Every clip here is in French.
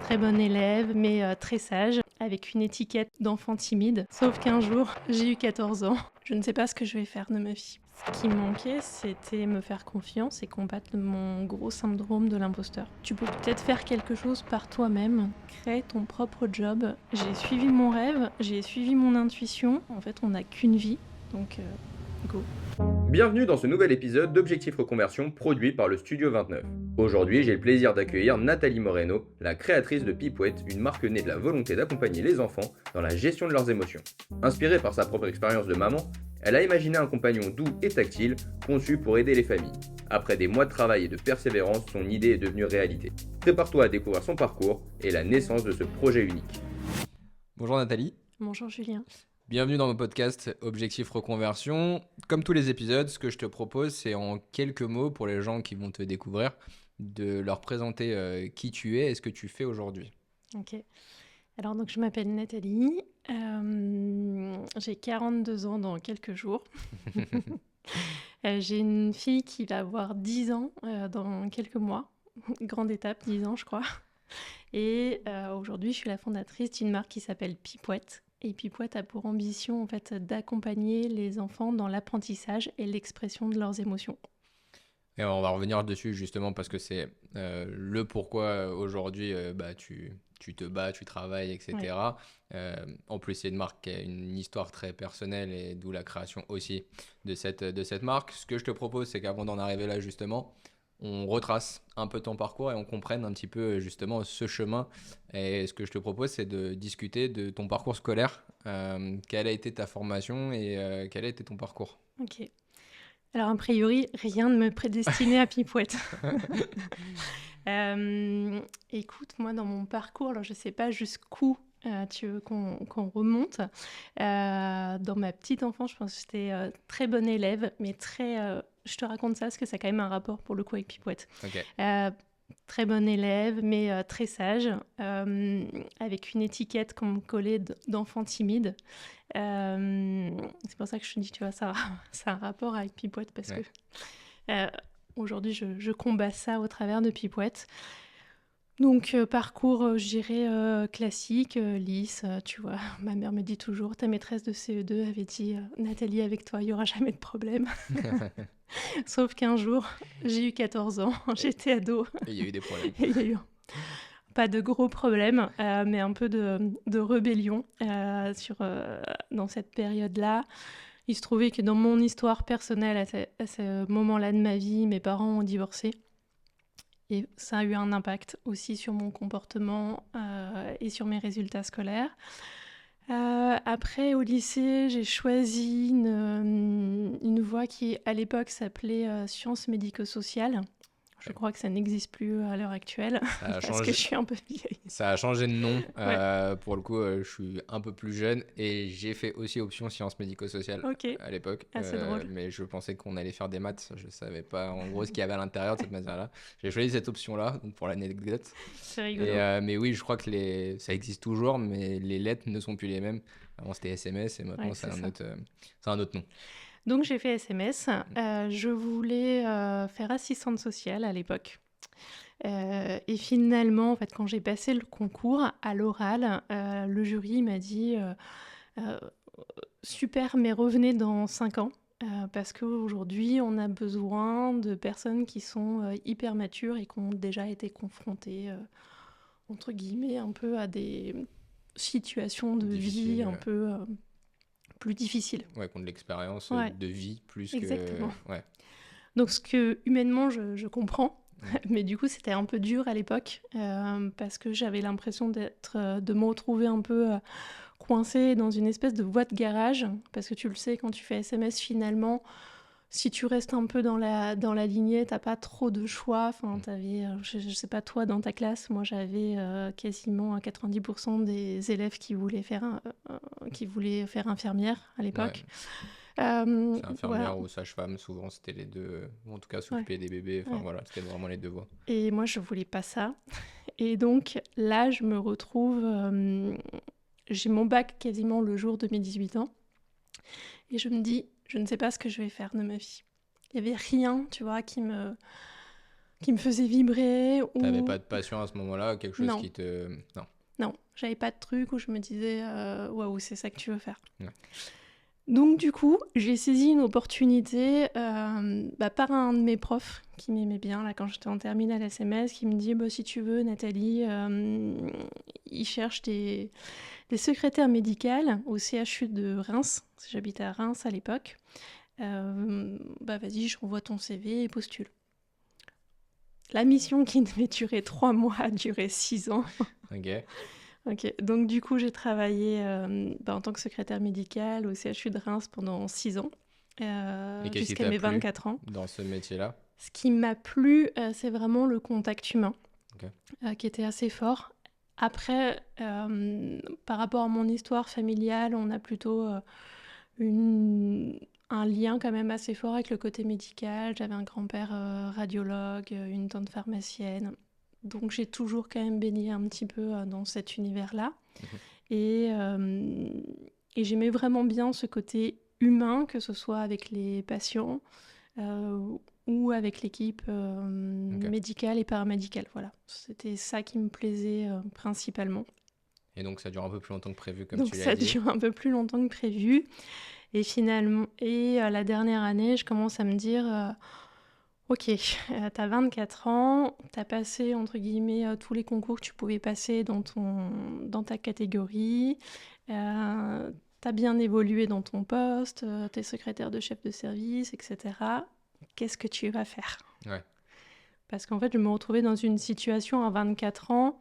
très bonne élève, mais très sage, avec une étiquette d'enfant timide. Sauf qu'un jour, j'ai eu 14 ans. Je ne sais pas ce que je vais faire de ma vie. Ce qui me manquait, c'était me faire confiance et combattre mon gros syndrome de l'imposteur. Tu peux peut-être faire quelque chose par toi-même, créer ton propre job. J'ai suivi mon rêve, j'ai suivi mon intuition. En fait, on n'a qu'une vie, donc go. Bienvenue dans ce nouvel épisode d'Objectif Reconversion produit par le Studio 29. Aujourd'hui, j'ai le plaisir d'accueillir Nathalie Moreno, la créatrice de Pipouette, une marque née de la volonté d'accompagner les enfants dans la gestion de leurs émotions. Inspirée par sa propre expérience de maman, elle a imaginé un compagnon doux et tactile, conçu pour aider les familles. Après des mois de travail et de persévérance, son idée est devenue réalité. Prépare-toi à découvrir son parcours et la naissance de ce projet unique. Bonjour Nathalie. Bonjour Julien. Bienvenue dans mon podcast Objectif Reconversion. Comme tous les épisodes, ce que je te propose, c'est en quelques mots pour les gens qui vont te découvrir, de leur présenter qui tu es et ce que tu fais aujourd'hui. Ok. Alors donc je m'appelle Nathalie, j'ai 42 ans dans quelques jours. J'ai une fille qui va avoir 10 ans dans quelques mois. Grande étape, 10 ans je crois. Et aujourd'hui je suis la fondatrice d'une marque qui s'appelle Pipouette. Et Pipouette a pour ambition en fait d'accompagner les enfants dans l'apprentissage et l'expression de leurs émotions. Et on va revenir dessus justement parce que c'est le pourquoi aujourd'hui tu te bats, tu travailles, etc. Ouais. En plus, c'est une marque qui a une histoire très personnelle et d'où la création aussi de cette marque. Ce que je te propose, c'est qu'avant d'en arriver là justement, on retrace un peu ton parcours et on comprenne un petit peu justement ce chemin. Et ce que je te propose, c'est de discuter de ton parcours scolaire. Quelle a été ta formation et quel a été ton parcours ? Ok. Alors, a priori, rien ne me prédestinait à Pipouette. Écoute, moi, dans mon parcours, alors je ne sais pas jusqu'où tu veux qu'on remonte. Dans ma petite enfance, je pense que j'étais très bonne élève, mais je te raconte ça parce que ça a quand même un rapport pour le coup avec Pipouette. Okay. Très bonne élève, mais très sage, avec une étiquette qu'on me collait d'enfant timide. C'est pour ça que je te dis, tu vois, ça a un rapport avec Pipouette parce que aujourd'hui, je combats ça au travers de Pipouette. Donc, parcours, je dirais, classique, lisse, tu vois. Ma mère me dit toujours, ta maîtresse de CE2 avait dit, Nathalie, avec toi, il n'y aura jamais de problème. Sauf qu'un jour, j'ai eu 14 ans, j'étais ado. Et il y a eu des problèmes. Il y a eu pas de gros problèmes, mais un peu de rébellion dans cette période-là. Il se trouvait que dans mon histoire personnelle, à ce moment-là de ma vie, mes parents ont divorcé. Et ça a eu un impact aussi sur mon comportement et sur mes résultats scolaires. Après, au lycée, j'ai choisi une voie qui, à l'époque, s'appelait sciences médico-sociales. Je crois que ça n'existe plus à l'heure actuelle, parce que je suis un peu vieille. Ça a changé de nom. Pour le coup, je suis un peu plus jeune et j'ai fait aussi option sciences médico-sociales à l'époque. C'est drôle. Mais je pensais qu'on allait faire des maths. Je ne savais pas en gros ce qu'il y avait à l'intérieur de cette matière-là. J'ai choisi cette option-là, donc pour l'anecdote. C'est rigolo. Mais oui, je crois que ça existe toujours, mais les lettres ne sont plus les mêmes. Avant, c'était SMS et maintenant, c'est un autre nom. Donc, j'ai fait SMS. Je voulais faire assistante sociale à l'époque. Et finalement, en fait, quand j'ai passé le concours à l'oral, le jury m'a dit super, mais revenez dans 5 ans. Parce qu'aujourd'hui, on a besoin de personnes qui sont hyper matures et qui ont déjà été confrontées, entre guillemets, un peu à des situations de vie un peu plus difficiles. Ouais, qui ont de l'expérience de vie plus Exactement. que... Ouais. Donc, ce que humainement, je comprends. Mais du coup, c'était un peu dur à l'époque parce que j'avais l'impression de me retrouver un peu coincée dans une espèce de voie de garage. Parce que tu le sais, quand tu fais SMS, finalement, si tu restes un peu dans la lignée, t'as pas trop de choix. Enfin, t'avais, je sais pas toi, dans ta classe, moi j'avais quasiment 90% des élèves qui voulaient faire infirmière à l'époque. Ouais. C'est infirmière ou sage-femme, souvent c'était les deux, ou en tout cas s'occuper des bébés, voilà, c'était vraiment les deux voies. Et moi je voulais pas ça, et donc là je me retrouve, j'ai mon bac quasiment le jour de mes 18 ans, et je me dis, je ne sais pas ce que je vais faire de ma vie. Il y avait rien, tu vois, qui me qui me faisait vibrer. T'avais Ou... pas de passion à ce moment-là, quelque chose Non, qui te... Non. non, j'avais pas de truc où je me disais waouh, c'est ça que tu veux faire. Ouais. Donc du coup, j'ai saisi une opportunité par un de mes profs qui m'aimait bien là quand j'étais en terminale SMS, qui me dit si tu veux Nathalie, il cherche des secrétaires médicales au CHU de Reims, j'habitais à Reims à l'époque. Vas-y, je renvoie ton CV et postule. La mission qui devait durer 3 mois a duré 6 ans. Ok. Ok, donc du coup j'ai travaillé en tant que secrétaire médicale au CHU de Reims pendant 6 ans, Et qu'est-ce qui jusqu'à t'a mes plu 24 ans. dans ce métier-là? Ce qui m'a plu, c'est vraiment le contact humain, Ok. qui était assez fort. Après, par rapport à mon histoire familiale, on a plutôt un lien quand même assez fort avec le côté médical. J'avais un grand-père radiologue, une tante pharmacienne. Donc j'ai toujours quand même baigné un petit peu dans cet univers-là. Et j'aimais vraiment bien ce côté humain, que ce soit avec les patients ou avec l'équipe médicale et paramédicale. Voilà, c'était ça qui me plaisait principalement. Et donc ça dure un peu plus longtemps que prévu, comme Donc tu l'as ça dit. dure un peu plus longtemps que prévu. Et finalement, la dernière année, je commence à me dire, ok, t'as 24 ans, t'as passé, entre guillemets, tous les concours que tu pouvais passer dans ta catégorie, t'as bien évolué dans ton poste, t'es secrétaire de chef de service, etc. Qu'est-ce que tu vas faire ? Ouais. Parce qu'en fait, je me retrouvais dans une situation à 24 ans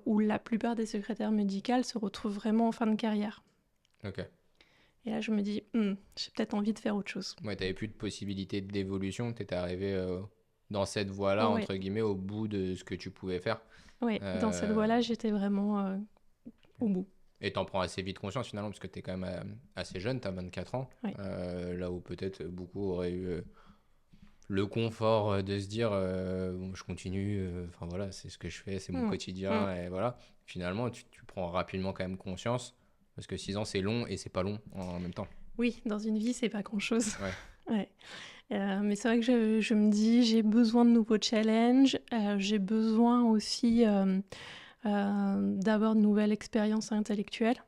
où la plupart des secrétaires médicales se retrouvent vraiment en fin de carrière. Ok. Et là, je me dis, j'ai peut-être envie de faire autre chose. Ouais, t'avais plus de possibilité d'évolution, t'étais arrivé dans cette voie-là, Ouais. entre guillemets, au bout de ce que tu pouvais faire. Oui, dans cette voie-là, j'étais vraiment au bout. Et t'en prends assez vite conscience finalement, parce que t'es quand même assez jeune, t'as 24 ans. Oui. Là où peut-être beaucoup auraient eu le confort de se dire, bon, je continue, enfin voilà, c'est ce que je fais, c'est mon quotidien, et voilà. Finalement, tu prends rapidement quand même conscience, parce que 6 ans, c'est long et c'est pas long en même temps. Oui, dans une vie, c'est pas grand-chose. Ouais. Ouais. Mais c'est vrai que je me dis, j'ai besoin de nouveaux challenges, j'ai besoin aussi d'avoir de nouvelles expériences intellectuelles.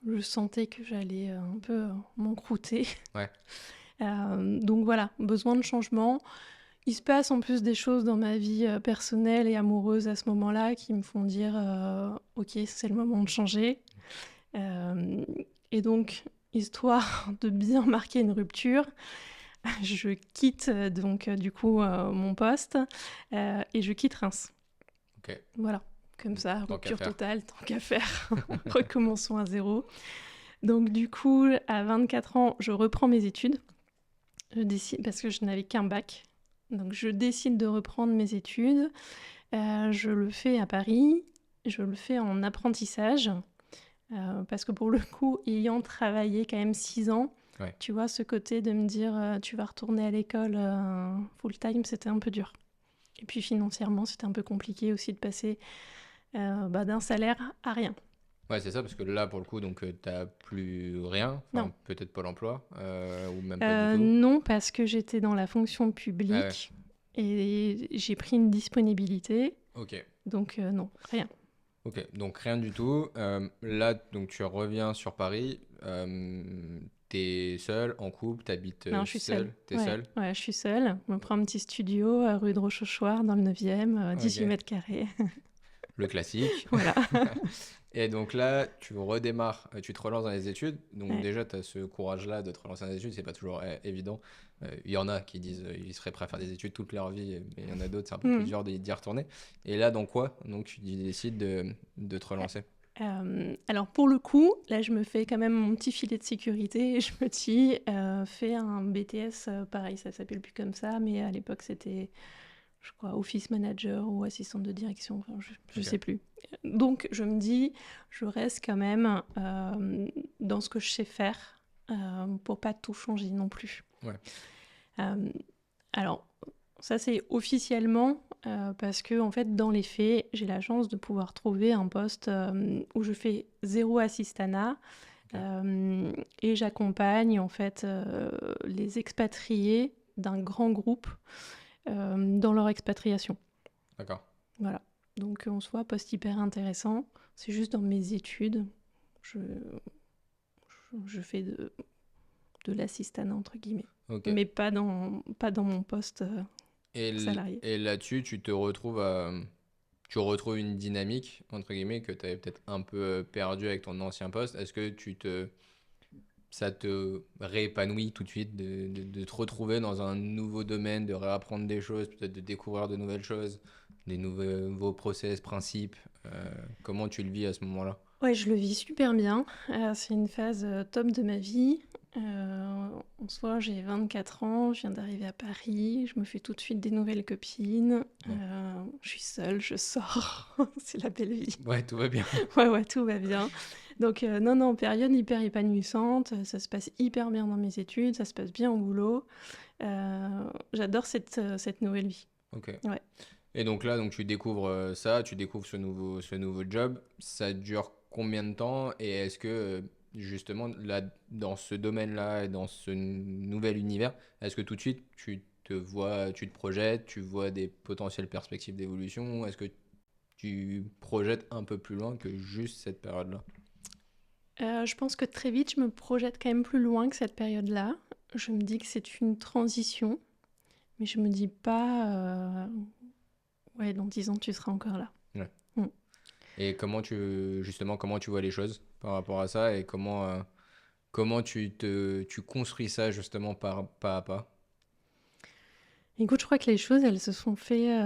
Je sentais que j'allais un peu m'encrouter. Ouais. Donc voilà, besoin de changement. Il se passe en plus des choses dans ma vie personnelle et amoureuse à ce moment-là qui me font dire ok, c'est le moment de changer. Et donc, histoire de bien marquer une rupture, je quitte donc du coup mon poste et je quitte Reims. Ok. Voilà, comme ça, Tant qu'à rupture faire. totale, tant qu'à faire. Recommençons à zéro. Donc du coup, à 24 ans, je reprends mes études. Je décide, parce que je n'avais qu'un bac. Donc je décide de reprendre mes études. Je le fais à Paris. Je le fais en apprentissage. Parce que pour le coup, ayant travaillé quand même 6 ans, Ouais. tu vois, ce côté de me dire tu vas retourner à l'école full-time, c'était un peu dur. Et puis financièrement, c'était un peu compliqué aussi de passer d'un salaire à rien. Ouais, c'est ça, parce que là, pour le coup, donc t'as plus rien, enfin, Non. peut-être Pôle emploi, ou même pas du tout. Non, parce que j'étais dans la fonction Ah ouais. publique et j'ai pris une disponibilité. Ok. Donc non, rien. Ok, donc rien du tout. Là, donc tu reviens sur Paris. T'es seul, en couple, t'habites Non, je suis seule. T'es Ouais, seule. ouais, je suis seule. Je me prends un petit studio rue de Rochechouart dans le 9e, 18 Ok. mètres carrés. Le classique. Voilà. Et donc là, tu redémarres, tu te relances dans les études. Donc Ouais. déjà, tu as ce courage-là de te relancer dans les études. C'est pas toujours évident. Il y en a qui disent ils seraient prêts à faire des études toute leur vie, mais il y en a d'autres, c'est un peu plus dur d'y retourner. Et là, dans quoi? Donc tu décides de te relancer. Alors pour le coup, là je me fais quand même mon petit filet de sécurité et je me dis, fais un BTS, pareil ça s'appelle plus comme ça, mais à l'époque c'était, je crois, office manager ou assistante de direction, enfin, je Ok. sais plus. Donc je me dis, je reste quand même dans ce que je sais faire pour pas tout changer non plus. Ouais. Alors ça c'est officiellement parce que en fait dans les faits j'ai la chance de pouvoir trouver un poste où je fais 0 assistanat et j'accompagne en fait les expatriés d'un grand groupe dans leur expatriation. D'accord. Voilà. Donc en soi, poste hyper intéressant. C'est juste dans mes études, je, je fais de l'assistanat, entre guillemets. Ok. Mais pas dans mon poste salarié. Et là-dessus, tu retrouves une dynamique, entre guillemets, que tu avais peut-être un peu perdue avec ton ancien poste. Est-ce que ça te réépanouit tout de suite de te retrouver dans un nouveau domaine, de réapprendre des choses, peut-être de découvrir de nouvelles choses, des nouveaux process, principes. Comment tu le vis à ce moment-là? Ouais, je le vis super bien. C'est une phase top de ma vie. En soi, j'ai 24 ans, je viens d'arriver à Paris, je me fais tout de suite des nouvelles copines. Ouais. Je suis seule, je sors. C'est la belle vie. Ouais, tout va bien. Ouais, tout va bien. Donc, non, période hyper épanouissante. Ça se passe hyper bien dans mes études, ça se passe bien au boulot. J'adore cette nouvelle vie. Ok. Ouais. Et donc là, tu découvres ça, tu découvres ce nouveau job. Ça dure combien de temps? Et est-ce que justement, là, dans ce domaine-là, et dans ce nouvel univers, est-ce que tout de suite, tu te projettes, tu vois des potentielles perspectives d'évolution? Est-ce que tu projettes un peu plus loin que juste cette période-là? Je pense que très vite, je me projette quand même plus loin que cette période-là. Je me dis que c'est une transition, mais je me dis pas, ouais, dans 10 ans, tu seras encore là. Ouais. Mm. Et justement, comment tu vois les choses par rapport à ça et comment tu construis ça justement pas à pas? Écoute, je crois que les choses, elles se sont faites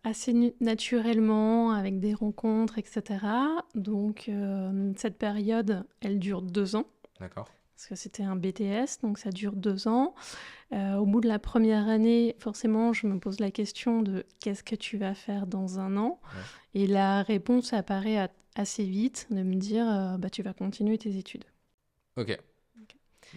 assez naturellement, avec des rencontres, etc. Donc, cette période, elle dure 2 ans, D'accord? parce que c'était un BTS, donc ça dure 2 ans. Au bout de la première année, forcément, je me pose la question de qu'est-ce que tu vas faire dans un an? Ouais. Et la réponse apparaît assez vite, de me dire, bah, tu vas continuer tes études. Ok.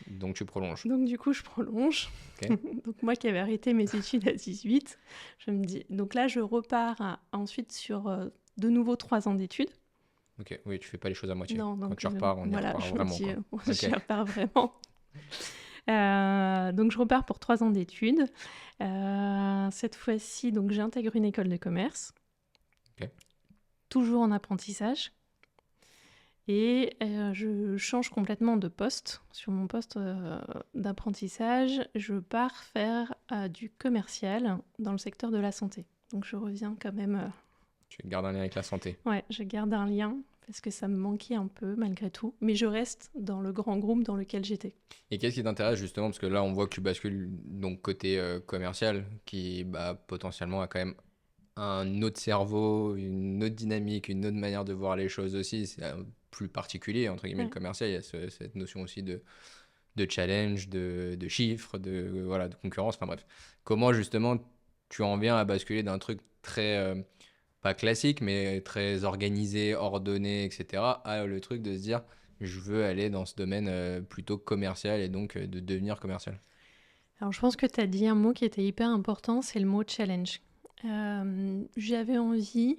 Donc tu prolonges. Donc du coup, je prolonge. Ok. Donc moi qui avais arrêté mes études à 18, je me dis... Donc là, je repars ensuite sur de nouveau 3 ans d'études. Ok. Oui, tu fais pas les choses à moitié. Non, Quand donc tu repars, on y voilà, repart je me vraiment, dis, quoi. je Ok. repars vraiment. Donc je repars pour 3 ans d'études. Cette fois-ci, donc j'intègre une école de commerce. Ok. Toujours en apprentissage. Et je change complètement de poste. Sur mon poste d'apprentissage, je pars faire du commercial dans le secteur de la santé. Donc je reviens quand même... Tu gardes un lien avec la santé. Ouais, je garde un lien parce que ça me manquait un peu malgré tout. Mais je reste dans le grand groupe dans lequel j'étais. Et qu'est-ce qui t'intéresse justement? Parce que là, on voit que tu bascules donc côté commercial, qui potentiellement a quand même un autre cerveau, une autre dynamique, une autre manière de voir les choses aussi. C'est plus particulier, entre guillemets, le Ouais. commercial. Il y a cette notion aussi de challenge, de chiffres, voilà, de concurrence. Enfin bref. Comment justement tu en viens à basculer d'un truc très, pas classique, mais très organisé, ordonné, etc., à le truc de se dire, je veux aller dans ce domaine plutôt commercial et donc de devenir commercial. Alors je pense que tu as dit un mot qui était hyper important, c'est le mot challenge. J'avais envie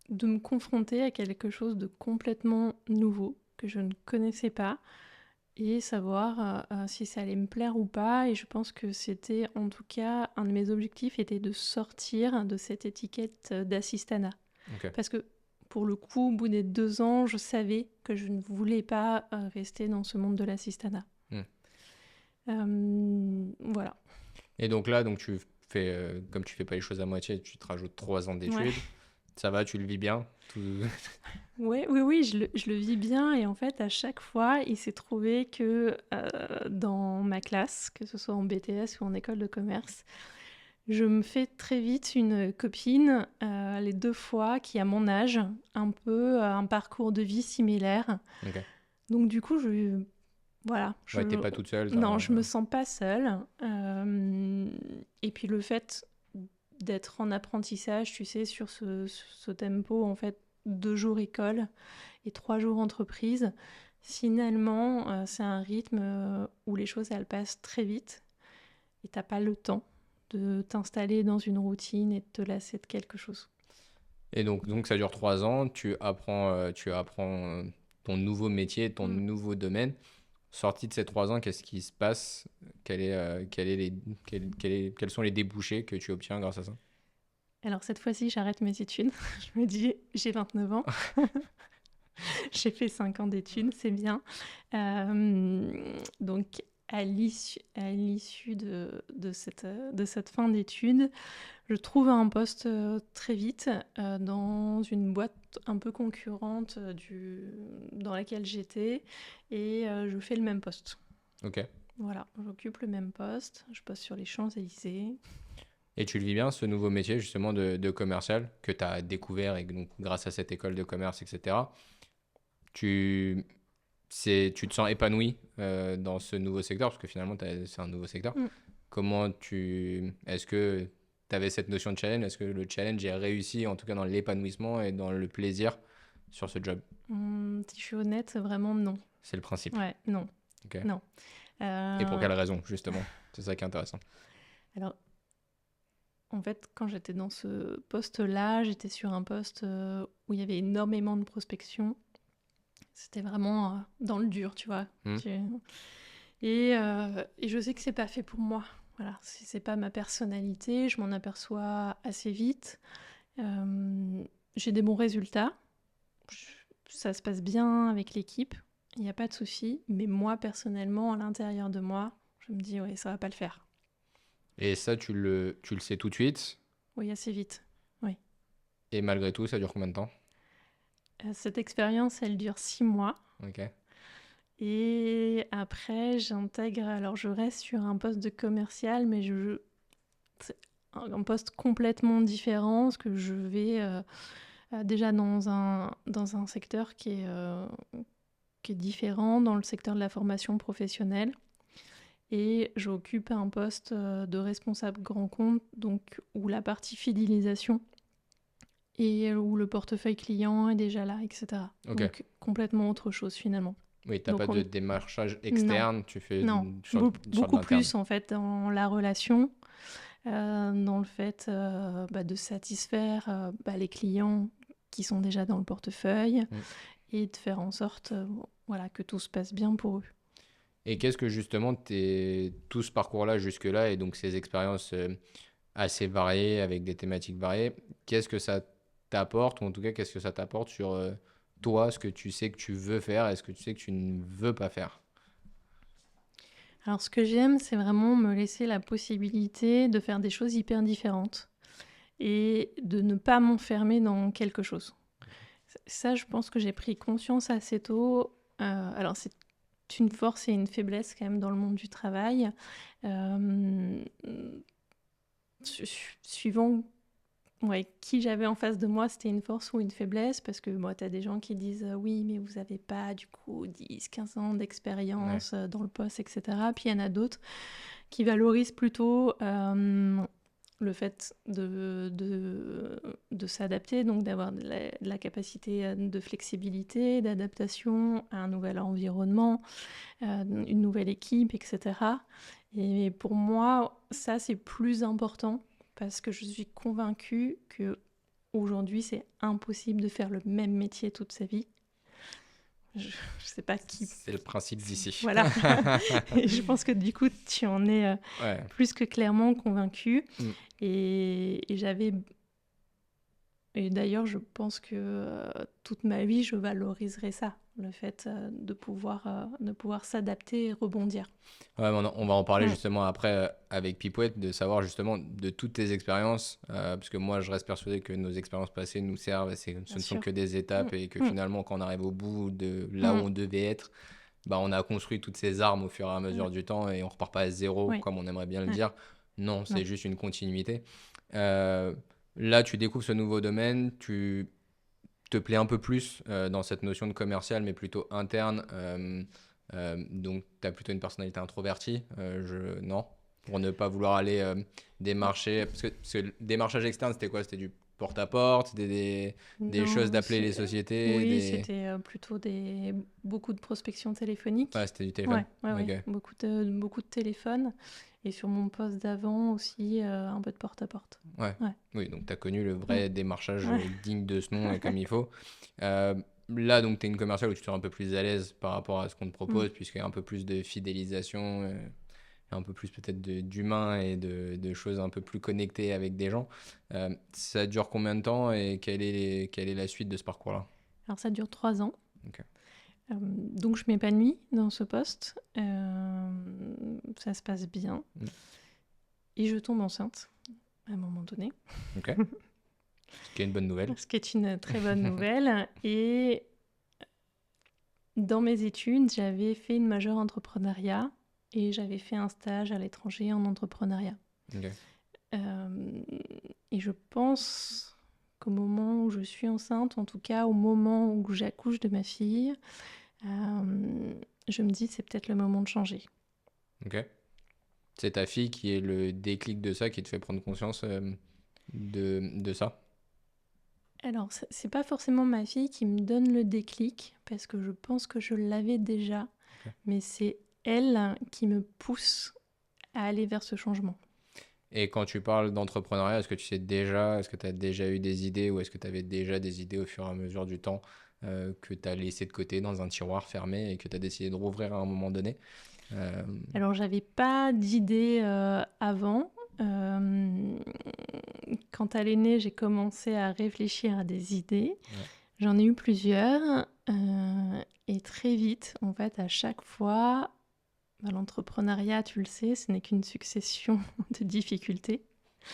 de me confronter à quelque chose de complètement nouveau que je ne connaissais pas et savoir si ça allait me plaire ou pas. Et je pense que c'était, en tout cas, un de mes objectifs était de sortir de cette étiquette d'assistanat. Ok. Parce que pour le coup, au bout des 2 ans, je savais que je ne voulais pas rester dans ce monde de l'assistanat. Voilà. Et donc là, tu fais, comme tu fais pas les choses à moitié, tu te rajoutes 3 ans d'études. Ouais. Ça va, tu le vis bien Oui, je le vis bien. Et en fait, à chaque fois, il s'est trouvé que dans ma classe, que ce soit en BTS ou en école de commerce, je me fais très vite une copine, les 2 fois, qui a mon âge, un peu un parcours de vie similaire. Ok. Donc du coup, voilà, Ouais, t'es pas toute seule. non, je me sens pas seule. Et puis le fait d'être en apprentissage, tu sais, sur ce tempo, en fait, 2 jours école et 3 jours entreprise, finalement, c'est un rythme où les choses, elles passent très vite et t'as pas le temps de t'installer dans une routine et de te lasser de quelque chose. Et donc ça dure 3 ans, tu apprends ton nouveau métier, ton nouveau domaine. sorti de ces 3 ans, qu'est-ce qui se passe? Quels sont les débouchés que tu obtiens grâce à ça? Alors cette fois-ci, j'arrête mes études. Je me dis, j'ai 29 ans. J'ai fait 5 ans d'études, c'est bien. Donc, à l'issue de cette fin d'études, je trouve un poste très vite dans une boîte un peu concurrente dans laquelle j'étais et je fais le même poste. Ok. Voilà, j'occupe le même poste, je passe sur les Champs-Élysées. Et tu le vis bien, ce nouveau métier justement de commercial que tu as découvert et que, donc, grâce à cette école de commerce, etc., tu, tu te sens épanoui dans ce nouveau secteur, parce que finalement, c'est un nouveau secteur. Mm. Est-ce que tu avais cette notion de challenge? Est-ce que le challenge est réussi, en tout cas dans l'épanouissement et dans le plaisir sur ce job? Si je suis honnête, vraiment non. C'est le principe. Ouais, non. Ok. Non. Et pour quelle raison, justement? C'est ça qui est intéressant. Alors, en fait, quand j'étais dans ce poste-là, j'étais sur un poste où il y avait énormément de prospection. C'était vraiment dans le dur, tu vois. Mm. Et je sais que c'est pas fait pour moi. Voilà, c'est pas ma personnalité. Je m'en aperçois assez vite. J'ai des bons résultats. Ça se passe bien avec l'équipe. Il n'y a pas de souci. Mais moi, personnellement, à l'intérieur de moi, je me dis, ouais, ça va pas le faire. Et ça, tu le sais tout de suite. Oui, assez vite. Oui. Et malgré tout, ça dure combien de temps? Cette expérience, elle dure 6 mois. Ok. Et après, alors je reste sur un poste de commercial, mais c'est un poste complètement différent, parce que je vais déjà dans un secteur qui est différent, dans le secteur de la formation professionnelle. Et j'occupe un poste de responsable grand compte, donc où la partie fidélisation et où le portefeuille client est déjà là, etc. Ok. Donc complètement autre chose finalement. Oui, tu n'as Donc pas de démarchage externe, tu fais Non, sur de beaucoup l'interne. plus en fait dans la relation, dans le fait de satisfaire les clients qui sont déjà dans le portefeuille et de faire en sorte voilà, que tout se passe bien pour eux. Et qu'est-ce que justement, tout ce parcours-là jusque-là, et donc ces expériences assez variées, avec des thématiques variées, qu'est-ce que ça t'apporte, ou en tout cas, qu'est-ce que ça t'apporte sur toi, ce que tu sais que tu veux faire et ce que tu sais que tu ne veux pas faire? Alors ce que j'aime, c'est vraiment me laisser la possibilité de faire des choses hyper différentes et de ne pas m'enfermer dans quelque chose. Ça, je pense que j'ai pris conscience assez tôt. Alors c'est une force et une faiblesse quand même dans le monde du travail. Suivant qui j'avais en face de moi, c'était une force ou une faiblesse, parce que tu as des gens qui disent oui, mais vous n'avez pas du coup 10, 15 ans d'expérience dans le poste, etc. Puis il y en a d'autres qui valorisent plutôt le fait de s'adapter, donc d'avoir de la capacité de flexibilité, d'adaptation à un nouvel environnement, une nouvelle équipe, etc. Et pour moi, ça, c'est plus important parce que je suis convaincue qu'aujourd'hui, c'est impossible de faire le même métier toute sa vie. Je sais pas qui... C'est le principe d'ici. Voilà. Et je pense que du coup, tu en es plus que clairement convaincue. Et j'avais... Et d'ailleurs, je pense que toute ma vie, je valoriserai ça, le fait de pouvoir s'adapter et rebondir. Ouais, on va en parler justement après avec Pipouette, de savoir justement de toutes tes expériences, parce que moi, je reste persuadé que nos expériences passées nous servent, ce ne sont que des étapes, et que finalement, quand on arrive au bout de là où on devait être, on a construit toutes ces armes au fur et à mesure du temps, et on repart pas à zéro, comme on aimerait bien le dire. Non, c'est juste une continuité. Là, tu découvres ce nouveau domaine, tu te plais un peu plus dans cette notion de commercial, mais plutôt interne. Donc, tu as plutôt une personnalité introvertie. Non, pour ne pas vouloir aller démarcher. Parce que le démarchage externe, c'était quoi? C'était du porte-à-porte, des choses d'appeler les sociétés? Oui, c'était plutôt beaucoup de prospection téléphonique. Ouais, c'était du téléphone. Okay. Beaucoup de téléphones. Et sur mon poste d'avant aussi, un peu de porte-à-porte. Oui, donc tu as connu le vrai démarchage digne de ce nom, comme il faut. là, donc, tu es une commerciale où tu te sens un peu plus à l'aise par rapport à ce qu'on te propose, puisqu'il y a un peu plus de fidélisation, un peu plus peut-être d'humain et de choses un peu plus connectées avec des gens. Ça dure combien de temps et quelle est la suite de ce parcours-là? Alors ça dure 3 ans. Ok. Donc je m'épanouis dans ce poste. Ça se passe bien. Et je tombe enceinte à un moment donné. Ok. Ce qui est une bonne nouvelle. Ce qui est une très bonne nouvelle. Et dans mes études, j'avais fait une majeure entrepreneuriat et j'avais fait un stage à l'étranger en entrepreneuriat. Ok. Et je pense qu'au moment où je suis enceinte, en tout cas au moment où j'accouche de ma fille, je me dis c'est peut-être le moment de changer. Ok. C'est ta fille qui est le déclic de ça, qui te fait prendre conscience de ça? Alors, c'est pas forcément ma fille qui me donne le déclic, parce que je pense que je l'avais déjà, Ok. mais c'est elle qui me pousse à aller vers ce changement. Et quand tu parles d'entrepreneuriat, est-ce que tu as déjà eu des idées ou est-ce que tu avais déjà des idées au fur et à mesure du temps que tu as laissé de côté dans un tiroir fermé et que tu as décidé de rouvrir à un moment donné? Alors, j'avais pas d'idée avant. Quand elle est née, j'ai commencé à réfléchir à des idées. Ouais. J'en ai eu plusieurs. Et très vite, en fait, à chaque fois, l'entrepreneuriat, tu le sais, ce n'est qu'une succession de difficultés.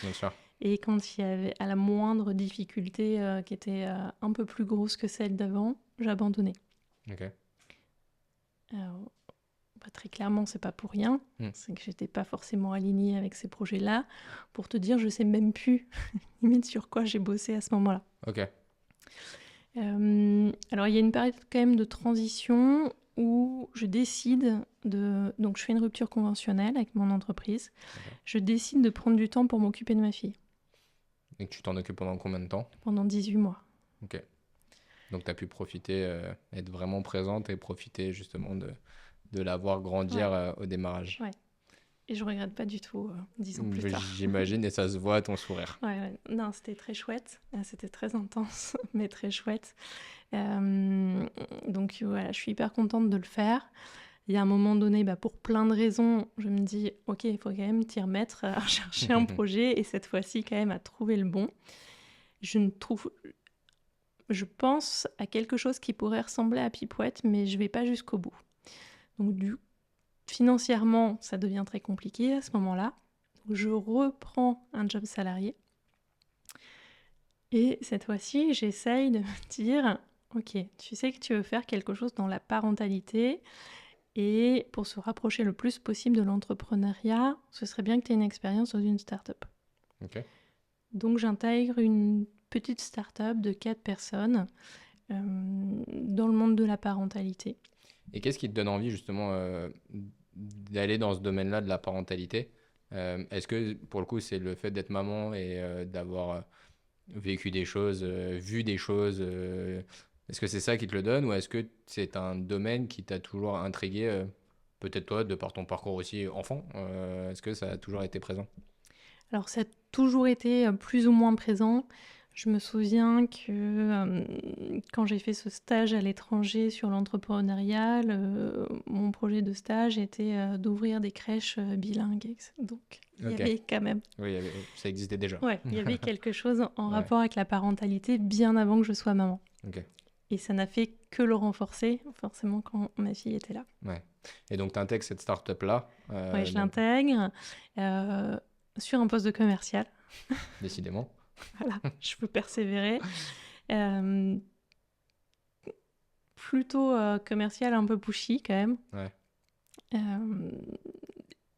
Bien sûr. Et quand il y avait à la moindre difficulté qui était un peu plus grosse que celle d'avant, j'abandonnais. Ok. Très clairement, c'est pas pour rien. C'est que j'étais pas forcément alignée avec ces projets-là. Pour te dire, je sais même plus limite sur quoi j'ai bossé à ce moment-là. Ok. Alors, il y a une période quand même de transition où je décide de... Donc, je fais une rupture conventionnelle avec mon entreprise. Okay. Je décide de prendre du temps pour m'occuper de ma fille. Et tu t'en occupes pendant combien de temps? Pendant 18 mois. Ok. Donc, tu as pu profiter, être vraiment présente et profiter justement de la voir grandir au démarrage. Ouais. Et je regrette pas du tout 10 ans plus tard. J'imagine, et ça se voit à ton sourire. Ouais. Non, c'était très chouette. C'était très intense, mais très chouette. Donc voilà, je suis hyper contente de le faire. Il y a un moment donné, pour plein de raisons, je me dis, ok, il faut quand même t'y remettre à chercher un projet et cette fois-ci quand même à trouver le bon. Je pense à quelque chose qui pourrait ressembler à Pipouette, mais je vais pas jusqu'au bout. Donc financièrement, ça devient très compliqué à ce moment-là. Je reprends un job salarié. Et cette fois-ci, j'essaye de me dire, ok, tu sais que tu veux faire quelque chose dans la parentalité. Et pour se rapprocher le plus possible de l'entrepreneuriat, ce serait bien que tu aies une expérience dans une start-up. Ok. Donc j'intègre une petite start-up de 4 personnes dans le monde de la parentalité. Et qu'est-ce qui te donne envie justement d'aller dans ce domaine-là de la parentalité? Est-ce que pour le coup c'est le fait d'être maman et d'avoir vécu des choses, vu des choses est-ce que c'est ça qui te le donne ou est-ce que c'est un domaine qui t'a toujours intrigué, peut-être toi, de par ton parcours aussi enfant, est-ce que ça a toujours été présent? Alors ça a toujours été plus ou moins présent. Je me souviens que quand j'ai fait ce stage à l'étranger sur l'entrepreneuriat, mon projet de stage était d'ouvrir des crèches bilingues. Donc il y avait quand même... Oui, ça existait déjà. Ouais, il y avait quelque chose en Ouais. rapport avec la parentalité bien avant que je sois maman. Ok. Et ça n'a fait que le renforcer, forcément, quand ma fille était là. Ouais. Et donc, tu intègres cette start-up-là Ouais, je l'intègre sur un poste de commercial. Décidément. Voilà, je peux persévérer. Plutôt commercial, un peu pushy quand même. Ouais.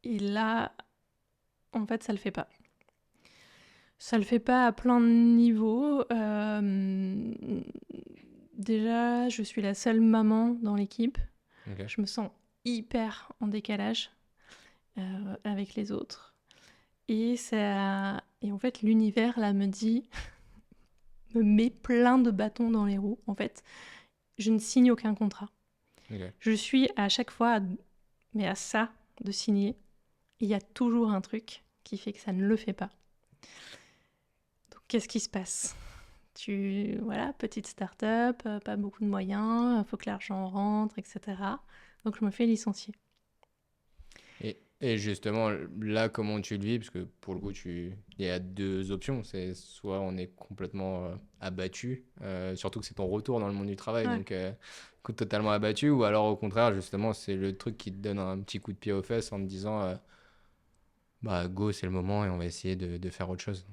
Et là, en fait, ça le fait pas. Ça le fait pas à plein de niveaux. Déjà, je suis la seule maman dans l'équipe. Ok. Je me sens hyper en décalage avec les autres. Et en fait, l'univers, là, me met plein de bâtons dans les roues. En fait, je ne signe aucun contrat. Okay. Je suis à chaque fois, à ça de signer. Il y a toujours un truc qui fait que ça ne le fait pas. Donc, qu'est-ce qui se passe ? Voilà, petite start-up, pas beaucoup de moyens, il faut que l'argent rentre, etc. Donc, je me fais licencier. Et justement, là, comment tu le vis? Parce que pour le coup, il y a deux options. C'est soit on est complètement abattu, surtout que c'est ton retour dans le monde du travail, Ouais. donc totalement abattu, ou alors au contraire, justement, c'est le truc qui te donne un petit coup de pied aux fesses en te disant, bah go, c'est le moment et on va essayer de faire autre chose.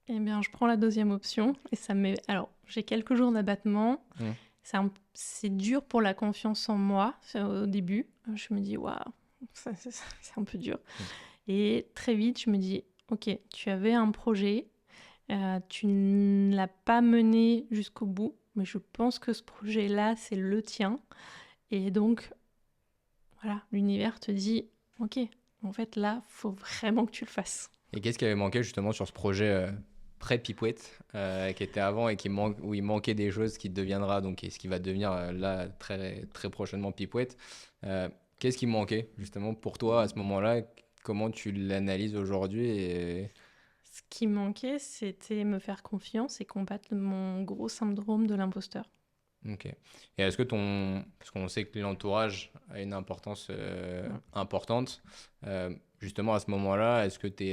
Eh bien, je prends la deuxième option et ça me met... Alors, j'ai quelques jours d'abattement. Hmm. C'est dur pour la confiance en moi au début. Je me dis, waouh, c'est un peu dur. Hmm. Et très vite, je me dis, ok, tu avais un projet, tu ne l'as pas mené jusqu'au bout, mais je pense que ce projet-là, c'est le tien. Et donc, voilà, l'univers te dit, ok, en fait, là, faut vraiment que tu le fasses. Et qu'est-ce qui avait manqué justement sur ce projet pré-Pipouette qui était avant et où il manquait des choses qui deviendra, donc, et ce qui va devenir là très, très prochainement Pipouette. Qu'est-ce qui manquait justement pour toi à ce moment-là? Comment tu l'analyses aujourd'hui Ce qui manquait, c'était me faire confiance et combattre mon gros syndrome de l'imposteur. Ok. Et est-ce que parce qu'on sait que l'entourage a une importance Mm. importante, justement à ce moment-là, est-ce que tu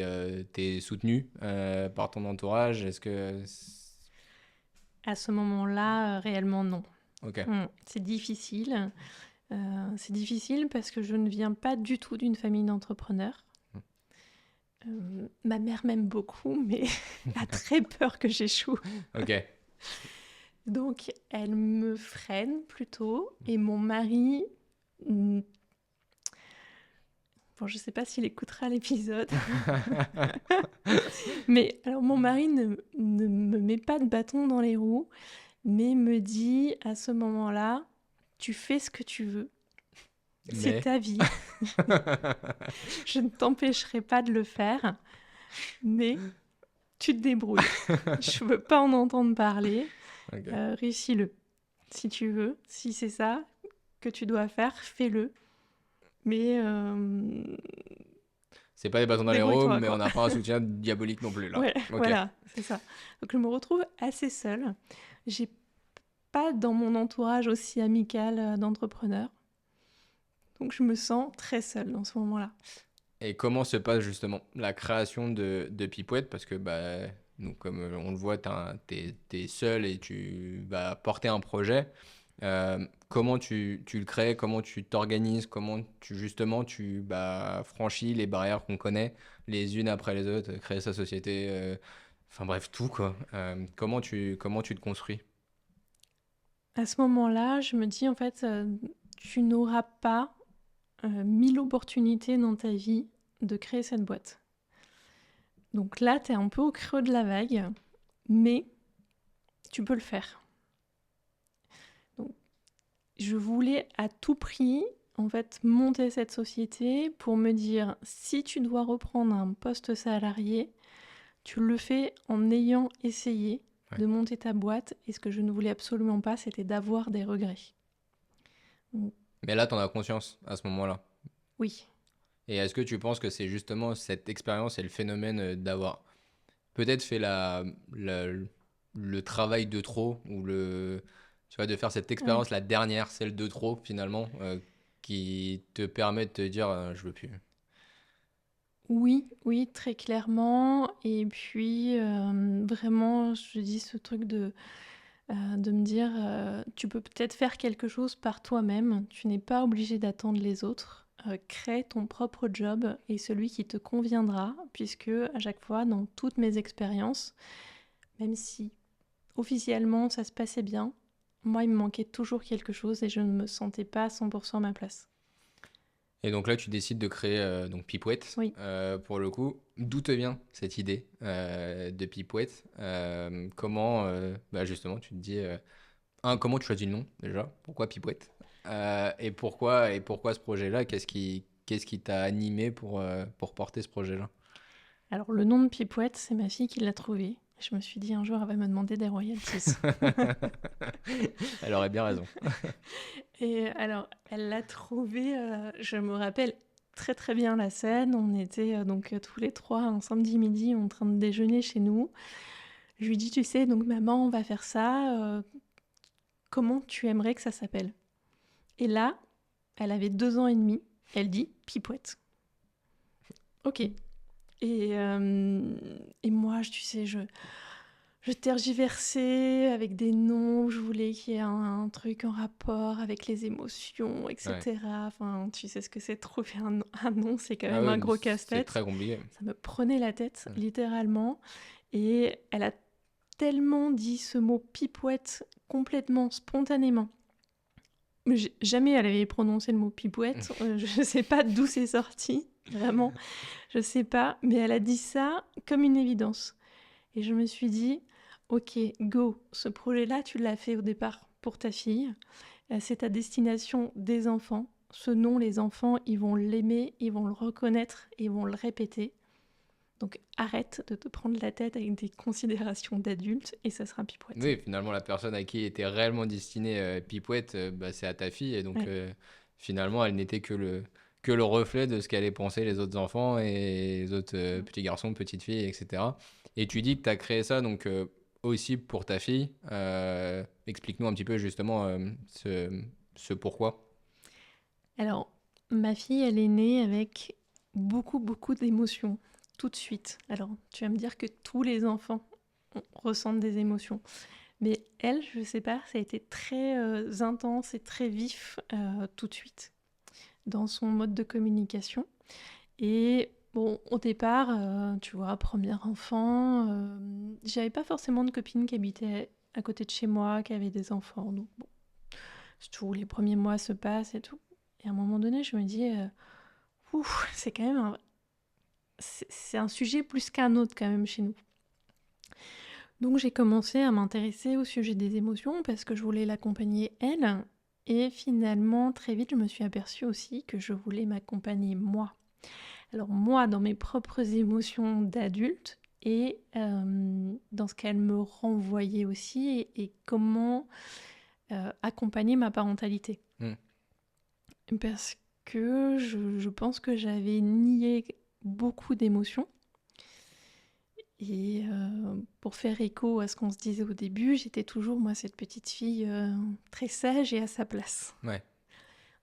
es, soutenu par ton entourage? Est-ce que... À ce moment-là, réellement, non. Ok. C'est difficile. C'est difficile parce que je ne viens pas du tout d'une famille d'entrepreneurs. Ma mère m'aime beaucoup, mais a très peur que j'échoue. Ok. Donc, elle me freine plutôt. Et mon mari... Bon, je ne sais pas s'il écoutera l'épisode. Mais alors, mon mari ne me met pas de bâton dans les roues, mais me dit à ce moment-là, tu fais ce que tu veux. C'est Mais... ta vie. Je ne t'empêcherai pas de le faire, mais tu te débrouilles. Je veux pas en entendre parler. Ok. Réussis-le. Si tu veux, si c'est ça que tu dois faire, fais-le. Mais C'est pas des bâtons dans les roues, débrouille-toi, mais on quoi. n'a pas un soutien diabolique non plus, là. Ouais, Ok. voilà, c'est ça. Donc je me retrouve assez seule. J'ai pas dans mon entourage aussi amical d'entrepreneurs. Donc je me sens très seule dans ce moment-là. Et comment se passe justement la création de Pipouette? Parce que, bah, nous, comme on le voit, t'es seul et tu vas porter un projet. Comment tu le crées? Comment tu t'organises? Comment justement bah, franchis les barrières qu'on connaît les unes après les autres, créer sa société, enfin bref, tout quoi. Comment tu te construis? À ce moment-là, je me dis en fait, tu n'auras pas 1000 opportunités dans ta vie de créer cette boîte. Donc là, tu es un peu au creux de la vague, mais tu peux le faire. Donc, je voulais à tout prix en fait monter cette société pour me dire si tu dois reprendre un poste salarié, tu le fais en ayant essayé de monter ta boîte, et ce que je ne voulais absolument pas, c'était d'avoir des regrets. Donc, Mais là, tu en as conscience à ce moment-là. oui. Et est-ce que tu penses que c'est justement cette expérience et le phénomène d'avoir peut-être fait la- le travail de trop ou tu vois, de faire cette Mm. expérience, la dernière, celle de trop finalement, qui te permet de te dire je veux plus. Oui, oui, très clairement. Et puis, vraiment, je dis ce truc de me dire, tu peux peut-être faire quelque chose par toi-même. Tu n'es pas obligé d'attendre les autres. Crée ton propre job et celui qui te conviendra, puisque à chaque fois, dans toutes mes expériences, même si officiellement ça se passait bien, moi, il me manquait toujours quelque chose et je ne me sentais pas à 100% à ma place. Et donc là, tu décides de créer donc Pipouette. Oui. Pour le coup, d'où te vient cette idée de Pipouette? Comment, bah justement, tu te dis, comment tu choisis le nom déjà? Pourquoi Pipouette? Et pourquoi ce projet-là? Qu'est-ce qui t'a animé pour porter ce projet-là? Alors, le nom de Pipouette, c'est ma fille qui l'a trouvé. Je me suis dit un jour, elle va me demander des royalties. Elle aurait bien raison. Et alors, elle l'a trouvé, je me rappelle très très bien la scène. On était tous les trois un samedi midi en train de déjeuner chez nous. Je lui dis, tu sais, donc maman, on va faire ça. Comment tu aimerais que ça s'appelle? Et là, elle avait 2 ans et demi. Elle dit Pipouette. Ok. Et moi, tu sais, je tergiversais avec des noms. Je voulais qu'il y ait un truc en rapport avec les émotions, Ouais. etc. Enfin, tu sais ce que c'est de trouver un nom, c'est quand Ah même ouais, un gros c'est casse-tête. très compliqué. Ça me prenait la tête, Ouais. littéralement. Et elle a tellement dit ce mot pipouette complètement spontanément. Mais jamais elle avait prononcé le mot pipouette. Je ne sais pas d'où c'est sorti, vraiment. Je ne sais pas. Mais elle a dit ça comme une évidence. Et je me suis dit, ok, go. Ce projet-là, tu l'as fait au départ pour ta fille. C'est à destination des enfants. Ce nom, les enfants, ils vont l'aimer, ils vont le reconnaître, ils vont le répéter. Donc arrête de te prendre la tête avec des considérations d'adulte et ça sera pipouette. Oui, finalement, la personne à qui était réellement destinée Pipouette, bah, c'est à ta fille. Et donc, Ouais. finalement, elle n'était que le reflet de ce qu'allaient penser les autres enfants et les autres petits garçons, petites filles, etc. Et tu dis que tu as créé ça donc, aussi pour ta fille. Explique-nous un petit peu justement ce pourquoi. Alors, ma fille, elle est née avec beaucoup, beaucoup d'émotions, tout de suite. Alors, tu vas me dire que tous les enfants ressentent des émotions. Mais elle, je sais pas, ça a été très intense et très vif tout de suite dans son mode de communication. Et bon, au départ, tu vois, premier enfant, j'avais pas forcément de copines qui habitaient à côté de chez moi, qui avaient des enfants. Donc bon, tout, les premiers mois se passent et tout. Et à un moment donné, je me dis, ouf, c'est quand même c'est un sujet plus qu'un autre quand même chez nous. Donc j'ai commencé à m'intéresser au sujet des émotions parce que je voulais l'accompagner elle. Et finalement, très vite, je me suis aperçue aussi que je voulais m'accompagner moi. Alors moi, dans mes propres émotions d'adulte et dans ce qu'elle me renvoyait aussi et comment accompagner ma parentalité. Hmm. Parce que je pense que j'avais nié beaucoup d'émotions. Et pour faire écho à ce qu'on se disait au début, j'étais toujours, moi, cette petite fille très sage et à sa place. Ouais.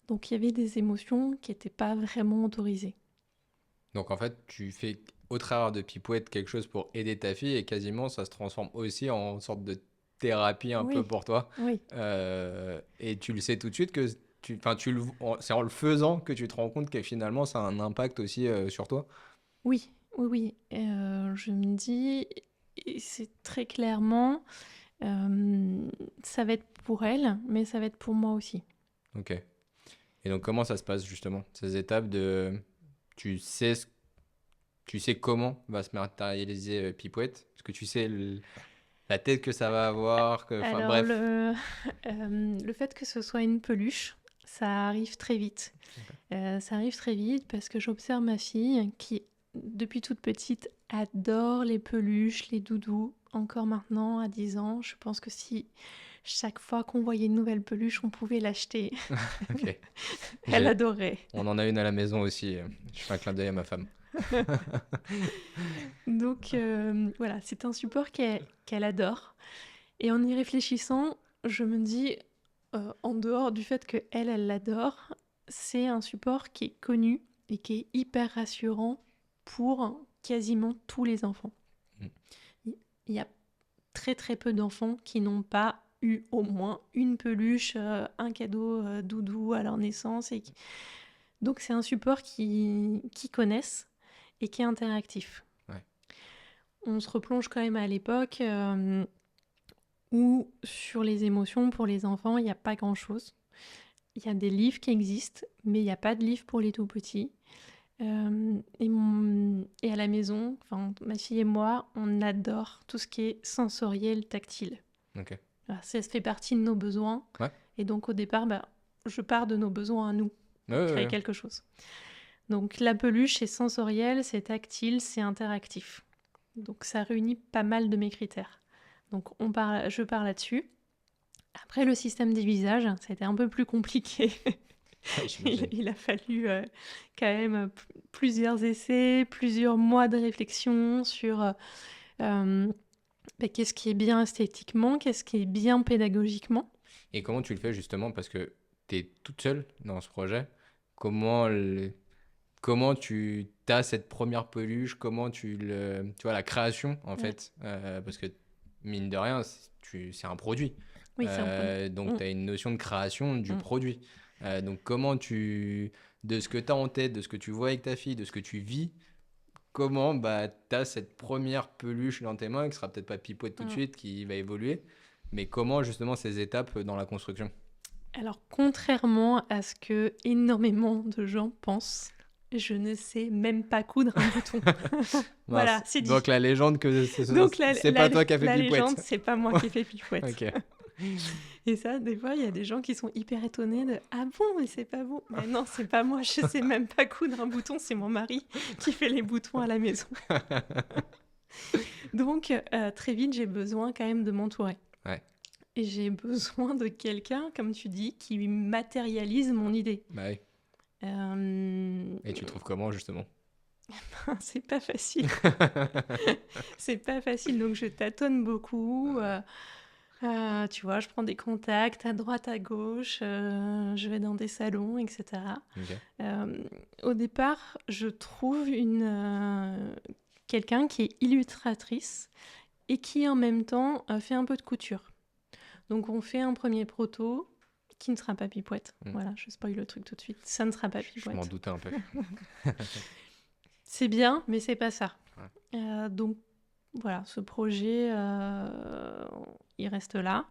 Donc il y avait des émotions qui n'étaient pas vraiment autorisées. Donc, en fait, tu fais au travers de Pipouette quelque chose pour aider ta fille et quasiment ça se transforme aussi en sorte de thérapie un peu Oui, pour toi. oui, Et tu le sais tout de suite que enfin, c'est en le faisant que tu te rends compte que finalement ça a un impact aussi sur toi. oui, oui, oui. Je me dis, et c'est très clairement, ça va être pour elle, mais ça va être pour moi aussi. Ok. Et donc comment ça se passe justement, ces étapes de tu sais tu sais comment va se matérialiser Pipouette? Est-ce que tu sais la tête que ça va avoir que... Enfin Alors, bref. le fait que ce soit une peluche, ça arrive très vite. Ok. Ça arrive très vite parce que j'observe ma fille qui, depuis toute petite, adore les peluches, les doudous. Encore maintenant, à 10 ans, je pense que si chaque fois qu'on voyait une nouvelle peluche, on pouvait l'acheter. Ok. Elle adorait. On en a une à la maison aussi. Je fais un clin d'œil à ma femme. Donc voilà, c'est un support qu'elle adore. Et en y réfléchissant, je me dis, en dehors du fait qu'elle l'adore, c'est un support qui est connu et qui est hyper rassurant pour quasiment tous les enfants. Mm. Il y a très très peu d'enfants qui n'ont pas eu au moins une peluche, un cadeau doudou à leur naissance. Donc c'est un support qu'ils connaissent et qui est interactif. Ouais. On se replonge quand même à l'époque où sur les émotions pour les enfants, il n'y a pas grand-chose. Il y a des livres qui existent, mais il n'y a pas de livre pour les tout petits. Et à la maison, ma fille et moi, on adore tout ce qui est sensoriel, tactile. Ok. Voilà, ça fait partie de nos besoins. Ouais. Et donc au départ, je pars de nos besoins à nous, Ouais, ouais, créer ouais. quelque chose. Donc la peluche, c'est sensoriel, c'est tactile, c'est interactif. Donc ça réunit pas mal de mes critères. Donc je pars là-dessus. Après, le système des visages, ça a été un peu plus compliqué. Ouais, j'imagine. Il a fallu quand même plusieurs essais, plusieurs mois de réflexion sur Qu'est-ce qui est bien esthétiquement, qu'est-ce qui est bien pédagogiquement. Et comment tu le fais justement parce que tu es toute seule dans ce projet? Comment, comment tu as cette première peluche? Comment tu vois, la création en Ouais. fait? Parce que mine de rien, c'est un produit. Oui, c'est un produit. Donc tu as une notion de création du Mm. produit. Donc de ce que tu as en tête, de ce que tu vois avec ta fille, de ce que tu vis, comment bah, tu as cette première peluche dans tes mains, qui sera peut-être pas Pipote tout de Mm. suite, qui va évoluer, mais comment justement ces étapes dans la construction? Alors, contrairement à ce que énormément de gens pensent, je ne sais même pas coudre un bouton. Voilà, Mince. c'est dit. Donc la légende que Donc, c'est pas toi qui as fait la légende, Pipouette. c'est pas moi qui ai fait Pipouette. Ok. Et ça, des fois, il y a des gens qui sont hyper étonnés de « Ah bon, mais c'est pas vous ?» Mais non, c'est pas moi, je sais même pas coudre un bouton, c'est mon mari qui fait les boutons à la maison. Donc, très vite, j'ai besoin quand même de m'entourer. Ouais. Et j'ai besoin de quelqu'un, comme tu dis, qui matérialise mon idée. Bah oui. Euh, Et tu trouves comment justement? c'est pas facile. C'est pas facile, donc je tâtonne beaucoup. Tu vois, je prends des contacts à droite, à gauche, je vais dans des salons, etc. Ok. Au départ, je trouve quelqu'un qui est illustratrice et qui en même temps fait un peu de couture. Donc on fait un premier proto qui ne sera pas Pipouette. Voilà, je spoil le truc tout de suite. Ça ne sera pas Je Pipouette. m'en doutais un peu. C'est bien, mais c'est pas ça. Ouais. Donc voilà, ce projet, il reste là.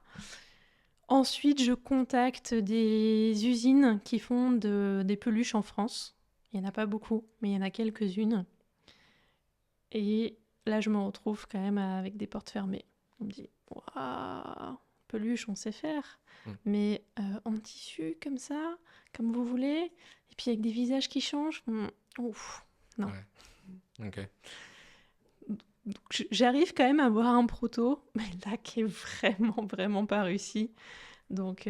Ensuite, je contacte des usines qui font des peluches en France. Il n'y en a pas beaucoup, mais il y en a quelques-unes. Et là, je me retrouve quand même avec des portes fermées. On me dit, waouh, peluche, on sait faire. Mais en tissu, comme ça, comme vous voulez, et puis avec des visages qui changent, ouf, non. Ouais. Ok. Donc, j'arrive quand même à avoir un proto, mais là, qui est vraiment, vraiment pas réussi. Donc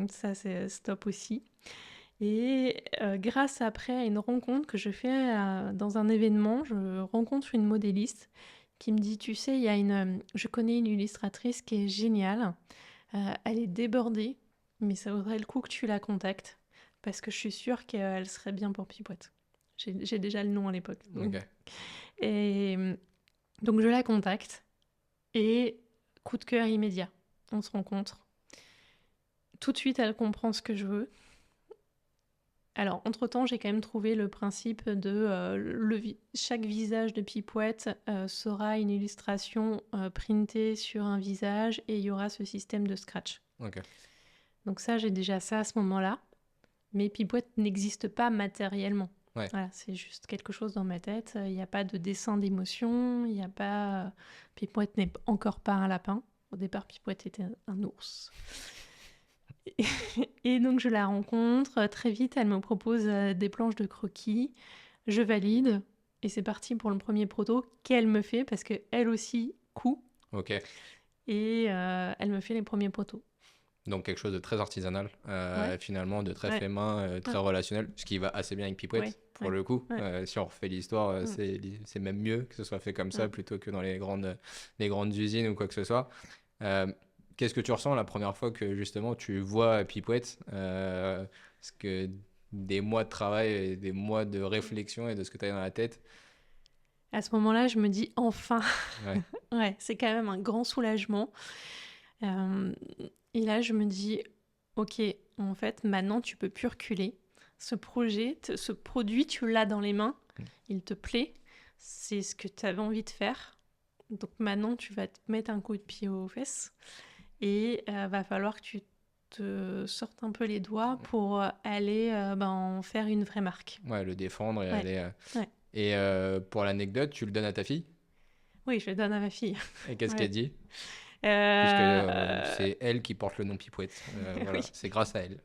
ça, c'est stop aussi. Et grâce après à une rencontre que je fais dans un événement, je rencontre une modéliste qui me dit, tu sais, je connais une illustratrice qui est géniale. Elle est débordée, mais ça vaudrait le coup que tu la contactes parce que je suis sûre qu'elle serait bien pour Pipouette. J'ai déjà le nom à l'époque. Ok. Et donc je la contacte et coup de cœur immédiat. On se rencontre. Tout de suite, elle comprend ce que je veux. Alors, entre-temps, j'ai quand même trouvé le principe de chaque visage de Pipouette sera une illustration printée sur un visage et il y aura ce système de scratch. Ok. Donc ça, j'ai déjà ça à ce moment-là. Mais Pipouette n'existe pas matériellement. Ouais. Voilà, c'est juste quelque chose dans ma tête. Il n'y a pas de dessin d'émotion, il n'y a pas... Pipouette n'est encore pas un lapin. Au départ, Pipouette était un ours. Et donc je la rencontre, très vite elle me propose des planches de croquis, je valide et c'est parti pour le premier proto qu'elle me fait parce qu'elle aussi coud Ok. et elle me fait les premiers protos. Donc quelque chose de très artisanal, Ouais. finalement, de très Ouais. fait main, très Ouais. relationnel, ce qui va assez bien avec Pipouette, Ouais. pour Ouais. le coup. Ouais. Si on refait l'histoire, Mm. c'est même mieux que ce soit fait comme ça Mm. plutôt que dans les grandes usines ou quoi que ce soit. Qu'est-ce que tu ressens la première fois que justement tu vois Pipouette? Parce que des mois de travail et des mois de réflexion et de ce que tu as dans la tête. À ce moment-là, je me dis enfin, Ouais. ouais, c'est quand même un grand soulagement. Et là, je me dis, ok, en fait, maintenant, tu peux plus reculer. Ce projet, ce produit, tu l'as dans les mains, il te plaît, c'est ce que tu avais envie de faire. Donc maintenant, tu vas te mettre un coup de pied aux fesses et va falloir que tu te sortes un peu les doigts pour aller en faire une vraie marque. Ouais, le défendre et Ouais. aller. Ouais. Et pour l'anecdote, tu le donnes à ta fille? Oui, je le donne à ma fille. Et qu'est-ce Ouais. qu'elle dit? Puisque c'est elle qui porte le nom Pipouette. Voilà, Oui. c'est grâce à elle.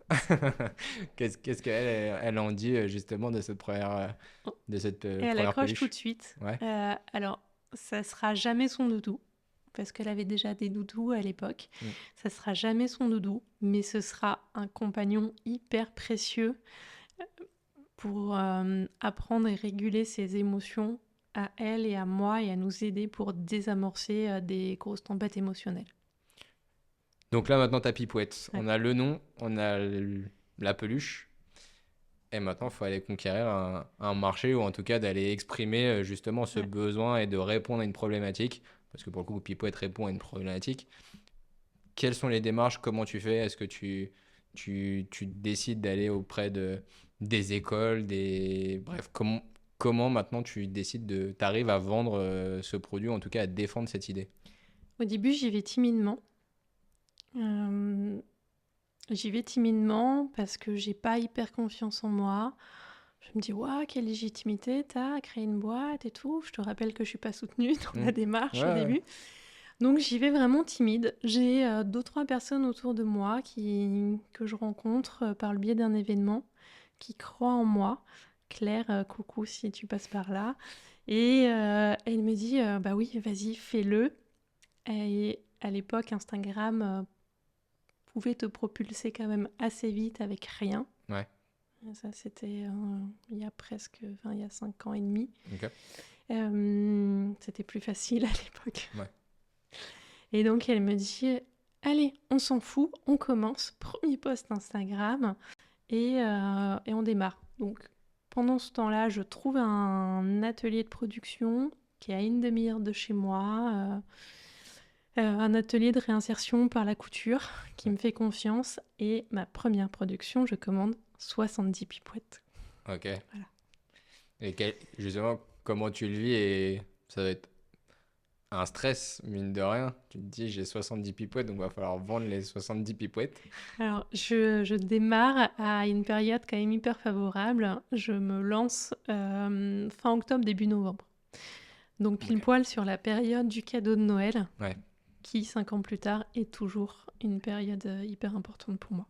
Qu'est-ce qu'elle en dit justement de cette Et elle première accroche tout peluche? de suite. Ouais. Alors, ça sera jamais son doudou, parce qu'elle avait déjà des doudous à l'époque. Ça sera jamais son doudou, mais ce sera un compagnon hyper précieux pour apprendre et réguler ses émotions à elle et à moi et à nous aider pour désamorcer des grosses tempêtes émotionnelles. Donc là, maintenant, ta pipouette. Ouais. On a le nom, on a la peluche. Et maintenant, il faut aller conquérir un marché ou en tout cas d'aller exprimer justement ce Ouais. besoin et de répondre à une problématique. Parce que pour le coup, Pipouette répond à une problématique. Quelles sont les démarches? Comment tu fais? Est-ce que tu décides d'aller auprès des écoles, Bref, comment maintenant tu décides t'arrives à vendre ce produit, en tout cas à défendre cette idée? Au début, j'y vais timidement. Euh, J'y vais timidement parce que j'ai pas hyper confiance en moi. Je me dis, waouh, quelle légitimité t'as à créer une boîte et tout. Je te rappelle que je suis pas soutenue dans la démarche Ouais, au ouais. début. Donc j'y vais vraiment timide. J'ai 2-3 personnes autour de moi que je rencontre par le biais d'un événement qui croient en moi. Claire, coucou si tu passes par là. Et elle me dit, bah oui, vas-y, fais-le. Et à l'époque, Instagram pouvait te propulser quand même assez vite avec rien. Ouais. Et ça, c'était il y a il y a 5 ans et demi. Ok. C'était plus facile à l'époque. Ouais. Et donc, elle me dit, allez, on s'en fout, on commence. Premier post Instagram et on démarre. Donc, pendant ce temps-là, je trouve un atelier de production qui est à une demi-heure de chez moi. Un atelier de réinsertion par la couture qui me fait confiance. Et ma première production, je commande 70 pipouettes. Ok. Voilà. Et justement, comment tu le vis? Et ça doit être un stress, mine de rien. Tu te dis, j'ai 70 pipouettes, donc il va falloir vendre les 70 pipouettes. Alors, je démarre à une période quand même hyper favorable. Je me lance fin octobre, début novembre. Donc, pile Ok. poil sur la période du cadeau de Noël, Ouais. qui, 5 ans plus tard, est toujours une période hyper importante pour moi.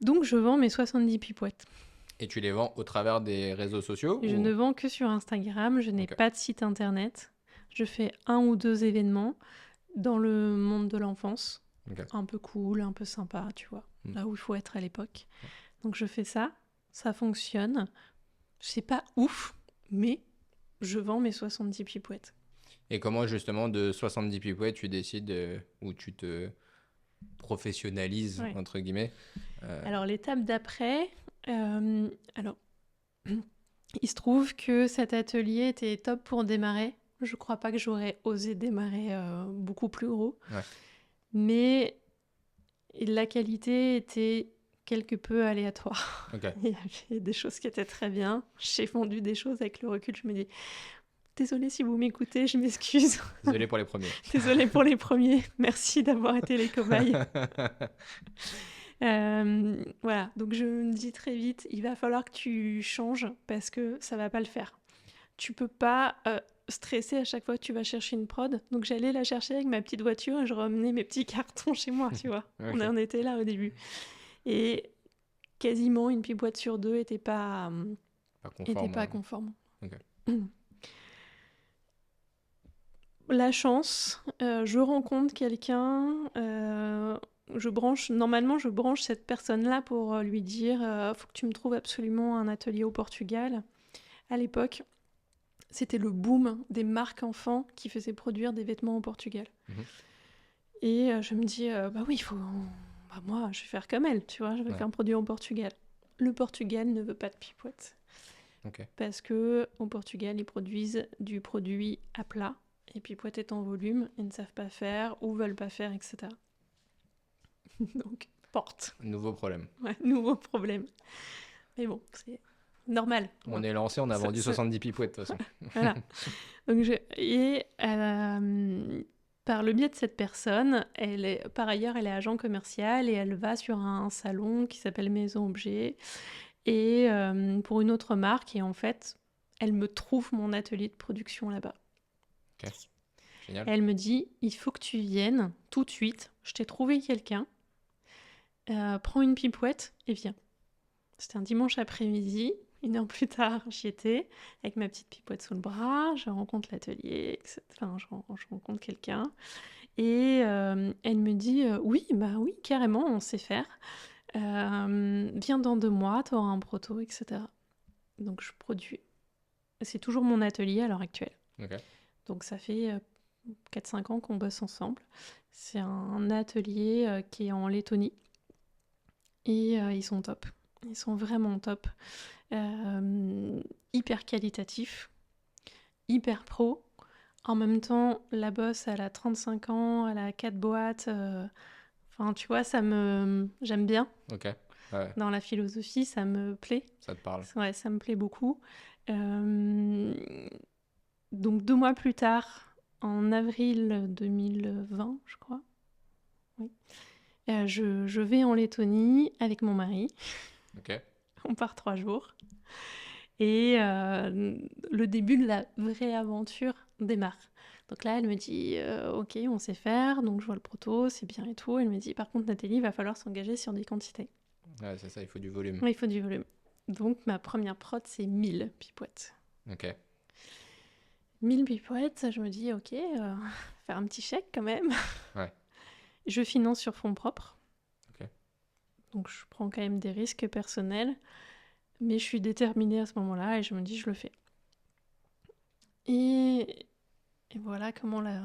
Donc, je vends mes 70 pipouettes. Et tu les vends au travers des réseaux sociaux Je ou... ne vends que sur Instagram, je n'ai Ok. pas de site internet. Je fais 1 ou 2 événements dans le monde de l'enfance. Ok. Un peu cool, un peu sympa, tu vois. Là où il faut être à l'époque. Donc je fais ça fonctionne. C'est pas ouf, mais je vends mes 70 pipouettes. Et comment justement de 70 pipouettes tu décides où tu te professionnalises, Ouais. entre guillemets Alors l'étape d'après, alors il se trouve que cet atelier était top pour démarrer. Je crois pas que j'aurais osé démarrer beaucoup plus gros. Ouais. Mais la qualité était quelque peu aléatoire. Ok. Il y avait des choses qui étaient très bien. J'ai vendu des choses avec le recul. Je me dis, désolée si vous m'écoutez, je m'excuse. Désolé pour les premiers. Désolée pour les premiers. Merci d'avoir été les cobayes. Voilà, donc je me dis très vite, il va falloir que tu changes parce que ça va pas le faire. Tu peux pas stresser à chaque fois que tu vas chercher une prod. Donc j'allais la chercher avec ma petite voiture et je ramenais mes petits cartons chez moi, tu vois. Ok. On en était là au début. Et quasiment une pipouette sur 2 était pas conforme. Ok. La chance, je rencontre quelqu'un, normalement je branche cette personne-là pour lui dire faut que tu me trouves absolument un atelier au Portugal. À l'époque, c'était le boom des marques enfants qui faisaient produire des vêtements au Portugal. Et je me dis bah oui, moi je vais faire comme elle, tu vois, je vais faire un produit au Portugal. Le Portugal ne veut pas de pipouettes. Ok. Parce que au Portugal, ils produisent du produit à plat. Et pipouette est en volume, ils ne savent pas faire ou veulent pas faire, etc. Donc, porte. Nouveau problème. Ouais, nouveau problème. Mais bon, c'est normal. On est lancé, on a vendu 70 pipouettes de toute façon. Voilà. Donc, par le biais de cette personne, par ailleurs, elle est agent commercial et elle va sur un salon qui s'appelle Maison Objet et pour une autre marque. Et en fait, elle me trouve mon atelier de production là-bas. Ok. Génial. Elle me dit, il faut que tu viennes tout de suite. Je t'ai trouvé quelqu'un. Prends une pipouette et viens. C'était un dimanche après-midi. 1 heure plus tard, j'y étais avec ma petite pipouette sous le bras. Je rencontre l'atelier, etc. Enfin, je rencontre quelqu'un. Et elle me dit, oui, carrément, on sait faire. Viens dans 2 mois, tu auras un proto, etc. Donc, je produis c'est toujours mon atelier à l'heure actuelle. Ok. Donc ça fait 4-5 ans qu'on bosse ensemble. C'est un atelier qui est en Lettonie. Et ils sont top. Ils sont vraiment top. Hyper qualitatifs, hyper pro. En même temps, la boss, elle a 35 ans, elle a 4 boîtes. Enfin, tu vois, j'aime bien. Ok. Ouais, Dans la philosophie, ça me plaît. ça te parle. Ouais, ça me plaît beaucoup. Donc 2 mois plus tard, en avril 2020, je crois, oui, je vais en Lettonie avec mon mari. Ok. On part 3 jours. Et le début de la vraie aventure démarre. Donc là, elle me dit ok, on sait faire. Donc je vois le proto, c'est bien et tout. Elle me dit par contre, Nathalie, il va falloir s'engager sur des quantités. Ouais, c'est ça, il faut du volume. Il faut du volume. Donc ma première prod, c'est 1000 pipouettes. Ok. 1000 pipouettes, je me dis ok, faire un petit chèque quand même. Ouais. Je finance sur fonds propres. Ok. Donc je prends quand même des risques personnels. Mais je suis déterminée à ce moment-là et je me dis je le fais. Et voilà comment la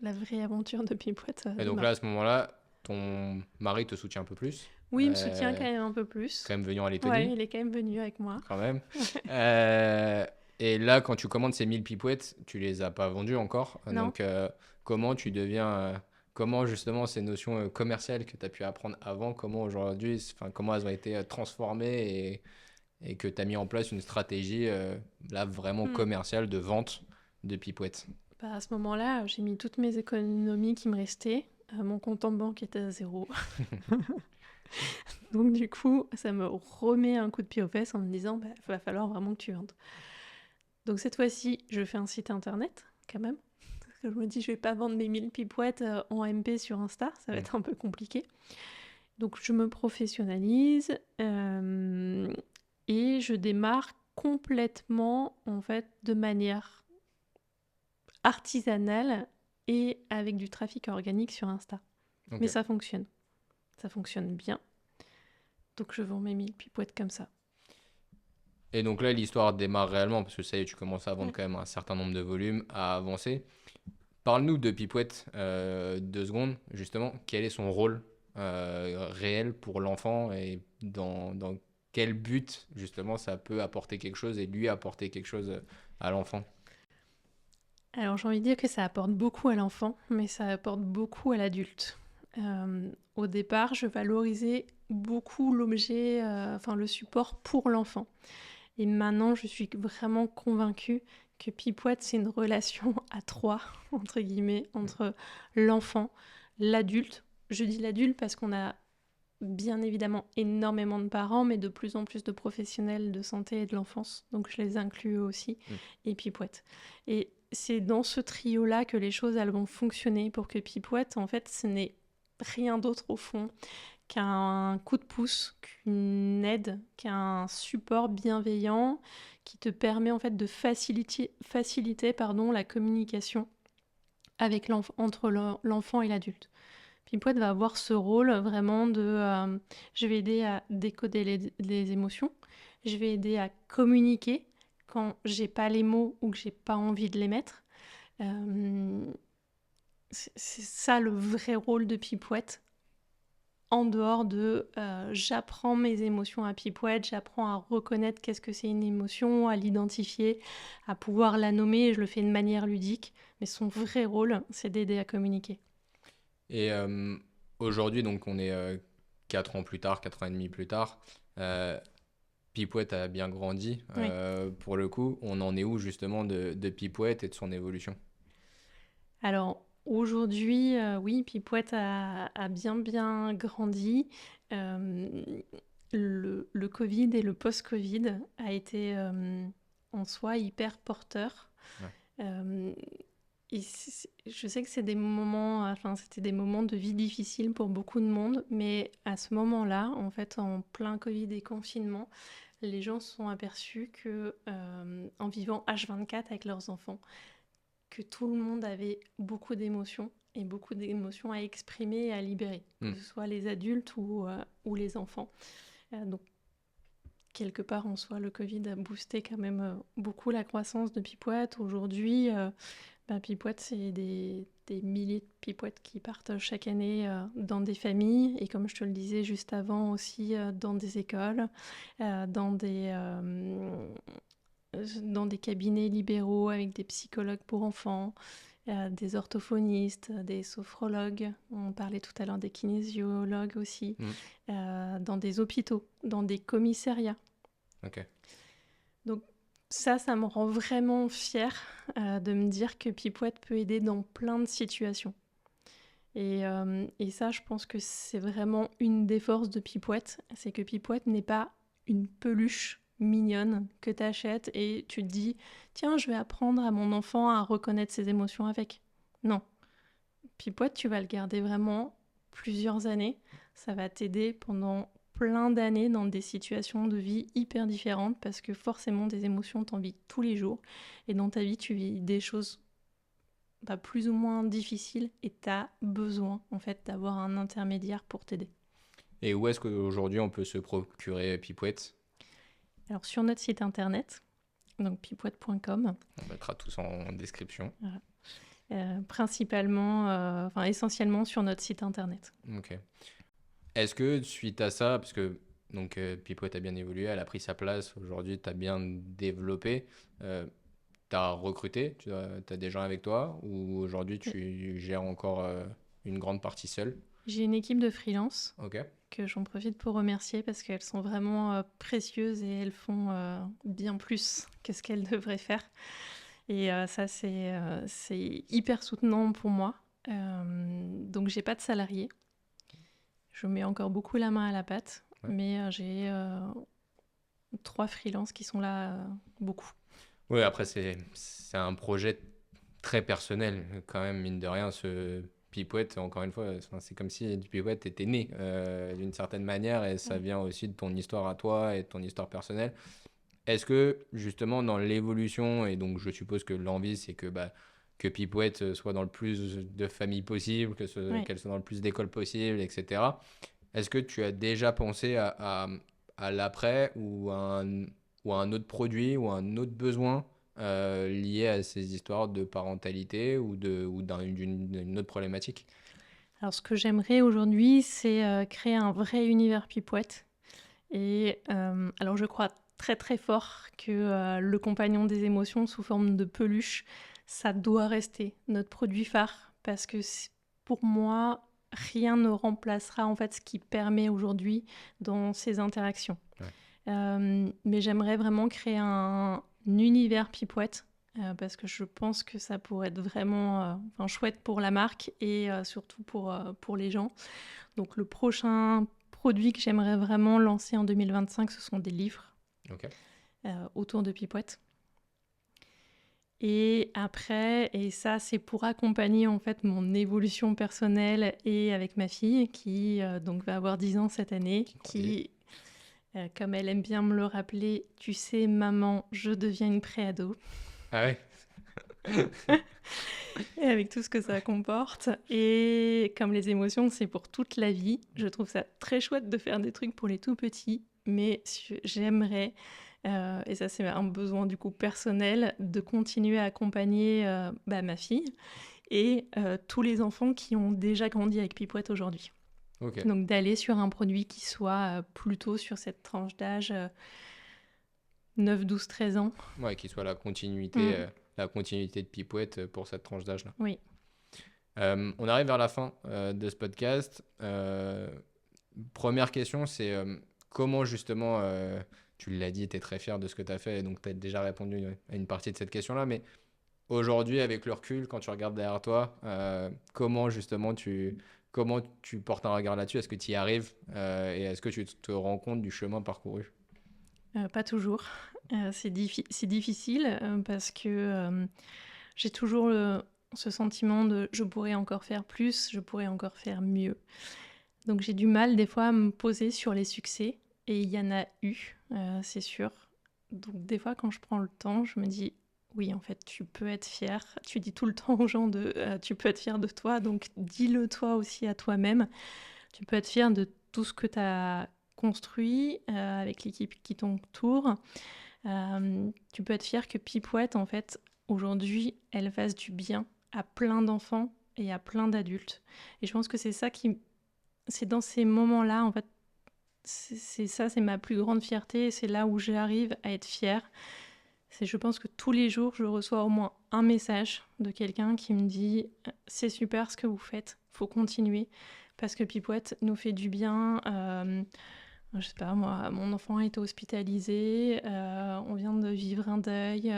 vraie aventure de Pipouette Et donc démarre. là, à ce moment-là, ton mari te soutient un peu plus. Oui, il me soutient quand même un peu plus. Quand même venu en Ouais, Lettonie. il est quand même venu avec moi. Quand même. Et là, quand tu commandes ces 1000 pipouettes, tu les as pas vendues encore. Non. Donc, comment tu deviens. Comment justement ces notions commerciales que tu as pu apprendre avant, comment aujourd'hui, enfin, comment elles ont été transformées et que tu as mis en place une stratégie là vraiment commerciale de vente de pipouettes. Bah, à ce moment-là, j'ai mis toutes mes économies qui me restaient. Mon compte en banque était à 0. Donc du coup, ça me remet un coup de pied aux fesses en me disant bah, va falloir vraiment que tu vendes. Donc cette fois-ci, je fais un site internet quand même. Parce que je me dis je vais pas vendre mes 1000 pipouettes en MP sur Insta, ça va être un peu compliqué. Donc je me professionnalise et je démarre complètement en fait de manière artisanale et avec du trafic organique sur Insta. Ok. Mais ça fonctionne bien. Donc je vends mes 1000 pipouettes comme ça. Et donc là, l'histoire démarre réellement parce que ça y est, tu commences à vendre quand même un certain nombre de volumes, à avancer. Parle-nous de Pipouette 2 secondes, justement. Quel est son rôle réel pour l'enfant et dans quel but, justement, ça peut apporter quelque chose et lui apporter quelque chose à l'enfant? Alors j'ai envie de dire que ça apporte beaucoup à l'enfant, mais ça apporte beaucoup à l'adulte. Au départ, je valorisais beaucoup l'objet, enfin le support pour l'enfant. Et maintenant, je suis vraiment convaincue que Pipouette, c'est une relation à 3, entre guillemets, entre l'enfant, l'adulte. Je dis l'adulte parce qu'on a bien évidemment énormément de parents, mais de plus en plus de professionnels de santé et de l'enfance. Donc je les inclus eux aussi, et Pipouette. Et c'est dans ce trio-là que les choses elles vont fonctionner pour que Pipouette, en fait, ce n'est rien d'autre au fond qu'un coup de pouce, qu'une aide, qu'un support bienveillant qui te permet en fait de faciliter la communication avec entre l'enfant et l'adulte. Pipouette va avoir ce rôle vraiment de je vais aider à décoder les émotions, je vais aider à communiquer quand j'ai pas les mots ou que j'ai pas envie de les mettre. C'est ça le vrai rôle de Pipouette. En dehors de j'apprends mes émotions à Pipouette, j'apprends à reconnaître qu'est-ce que c'est une émotion, à l'identifier, à pouvoir la nommer, et je le fais de manière ludique. Mais son vrai rôle, c'est d'aider à communiquer. Et aujourd'hui, donc on est 4 ans plus tard, 4 ans et demi plus tard. Pipouette a bien grandi. Oui. Pour le coup, on en est où justement de Pipouette et de son évolution? Alors aujourd'hui, oui, Pipouette a bien grandi. Le Covid et le post-Covid a été en soi hyper porteur. Ouais. Et je sais que c'est des moments, enfin c'était des moments de vie difficiles pour beaucoup de monde, mais à ce moment-là, en fait, en plein Covid et confinement, les gens se sont aperçus que en vivant H24 avec leurs enfants, que tout le monde avait beaucoup d'émotions et beaucoup d'émotions à exprimer et à libérer, que ce soit les adultes ou les enfants. Donc quelque part en soi, le Covid a boosté quand même beaucoup la croissance de Pipouette. Aujourd'hui, Pipouette, c'est des milliers de Pipouettes qui partent chaque année dans des familles et comme je te le disais juste avant aussi dans des écoles, euh, dans des, euh, dans des cabinets libéraux avec des psychologues pour enfants, des orthophonistes, des sophrologues, on parlait tout à l'heure des kinésiologues aussi, dans des hôpitaux, dans des commissariats. Ok. Donc ça me rend vraiment fière de me dire que Pipouette peut aider dans plein de situations. Et ça, je pense que c'est vraiment une des forces de Pipouette, c'est que Pipouette n'est pas une peluche mignonne que tu achètes et tu te dis « Tiens, je vais apprendre à mon enfant à reconnaître ses émotions avec. » Non. Pipouette, tu vas le garder vraiment plusieurs années. Ça va t'aider pendant plein d'années dans des situations de vie hyper différentes parce que forcément, des émotions, t'en vis tous les jours. Et dans ta vie, tu vis des choses plus ou moins difficiles et tu as besoin en fait d'avoir un intermédiaire pour t'aider. Et où est-ce qu'aujourd'hui on peut se procurer Pipouette? Alors sur notre site internet, donc pipouette.com. On mettra tout ça en description. Principalement, essentiellement sur notre site internet. Ok. Est-ce que suite à ça, parce que donc Pipouette a bien évolué, elle a pris sa place, aujourd'hui tu as bien développé, tu as recruté, tu as des gens avec toi ou aujourd'hui tu gères encore une grande partie seule? J'ai une équipe de freelance Ok. que j'en profite pour remercier parce qu'elles sont vraiment précieuses et elles font bien plus que ce qu'elles devraient faire. Et ça, c'est hyper soutenant pour moi. Donc, j'ai pas de salariés. Je mets encore beaucoup la main à la pâte, mais j'ai 3 freelances qui sont là beaucoup. Oui, après, c'est un projet très personnel, quand même, mine de rien. Ce Pipouette, encore une fois, c'est comme si du Pipouette était né d'une certaine manière et ça vient aussi de ton histoire à toi et de ton histoire personnelle. Est-ce que, justement, dans l'évolution, et donc je suppose que l'envie, c'est que Pipouette soit dans le plus de familles possible, qu'elle soit dans le plus d'écoles possible, etc. Est-ce que tu as déjà pensé à l'après ou à un autre produit ou à un autre besoin lié à ces histoires de parentalité ou d'une autre problématique? Alors, ce que j'aimerais aujourd'hui, c'est créer un vrai univers Pipouette. Et alors, je crois très très fort que le compagnon des émotions sous forme de peluche, ça doit rester notre produit phare parce que pour moi, rien ne remplacera en fait ce qui permet aujourd'hui dans ces interactions. Mais j'aimerais vraiment créer un univers Pipouette parce que je pense que ça pourrait être vraiment chouette pour la marque et surtout pour les gens. Donc le prochain produit que j'aimerais vraiment lancer en 2025, ce sont des livres autour de Pipouette. Et après, et ça c'est pour accompagner en fait mon évolution personnelle et avec ma fille qui donc va avoir 10 ans cette année, qui comme elle aime bien me le rappeler, tu sais maman, je deviens une préado. Ah ouais. Et avec tout ce que ça comporte. Et comme les émotions, c'est pour toute la vie, je trouve ça très chouette de faire des trucs pour les tout petits, mais j'aimerais, et ça c'est un besoin du coup personnel, de continuer à accompagner ma fille et tous les enfants qui ont déjà grandi avec Pipouette aujourd'hui. Okay. Donc d'aller sur un produit qui soit plutôt sur cette tranche d'âge 9, 12, 13 ans. Ouais, qui soit la continuité de Pipouette pour cette tranche d'âge-là. Oui. On arrive vers la fin de ce podcast. Première question, c'est comment justement, tu l'as dit, tu es très fier de ce que tu as fait, et donc tu as déjà répondu à une partie de cette question-là, mais aujourd'hui, avec le recul, quand tu regardes derrière toi, comment justement comment tu portes un regard là-dessus? Est-ce que tu y arrives et est-ce que tu te rends compte du chemin parcouru? Pas toujours. C'est difficile parce que j'ai toujours ce sentiment de je pourrais encore faire plus, je pourrais encore faire mieux. Donc j'ai du mal des fois à me poser sur les succès et il y en a eu, c'est sûr. Donc des fois quand je prends le temps, je me dis oui en fait tu peux être fier. Tu dis tout le temps aux gens tu peux être fier de toi, donc dis-le toi aussi à toi-même. Tu peux être fier de tout ce que tu as construit avec l'équipe qui t'entoure, tu peux être fier que Pipouette, en fait, aujourd'hui, elle fasse du bien à plein d'enfants et à plein d'adultes. Et je pense que c'est dans ces moments-là, en fait, c'est ma plus grande fierté, et c'est là où j'arrive à être fière. Je pense que tous les jours, je reçois au moins un message de quelqu'un qui me dit « C'est super ce que vous faites, faut continuer ». Parce que Pipouette nous fait du bien. Je sais pas, moi, mon enfant a été hospitalisé, on vient de vivre un deuil,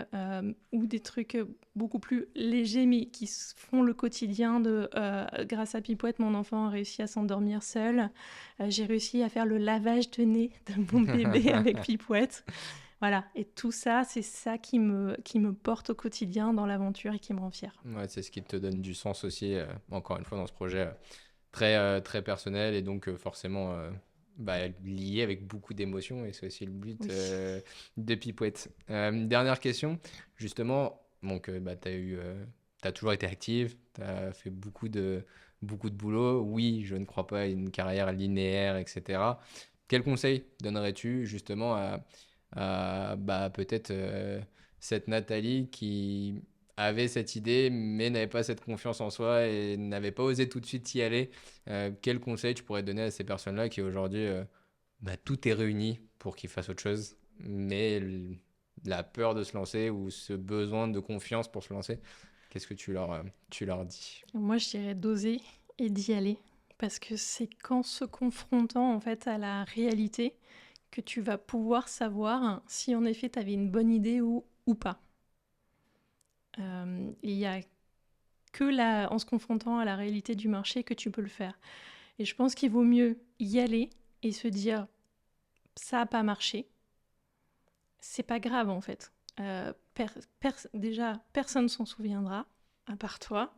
ou des trucs beaucoup plus légers, mais qui font le quotidien grâce à Pipouette, mon enfant a réussi à s'endormir seul. J'ai réussi à faire le lavage de nez de mon bébé avec Pipouette. Voilà, et tout ça, c'est ça qui me porte au quotidien dans l'aventure et qui me rend fière. Ouais, c'est ce qui te donne du sens aussi, encore une fois, dans ce projet très, très personnel et donc forcément lié avec beaucoup d'émotions. Et c'est aussi le but de Pipouette. Dernière question, justement, donc t'as toujours été active, t'as fait beaucoup de boulot. Oui, je ne crois pas à une carrière linéaire, etc. Quel conseil donnerais-tu justement à peut-être cette Nathalie qui avait cette idée mais n'avait pas cette confiance en soi et n'avait pas osé tout de suite y aller? Quel conseil tu pourrais donner à ces personnes-là qui aujourd'hui, tout est réuni pour qu'ils fassent autre chose, mais la peur de se lancer ou ce besoin de confiance pour se lancer, qu'est-ce que tu leur dis? Moi, je dirais d'oser et d'y aller. Parce que c'est qu'en se confrontant en fait à la réalité que tu vas pouvoir savoir si en effet tu avais une bonne idée ou pas. Il n'y a que en se confrontant à la réalité du marché que tu peux le faire. Et je pense qu'il vaut mieux y aller et se dire ça n'a pas marché. C'est pas grave en fait. Déjà, personne s'en souviendra à part toi.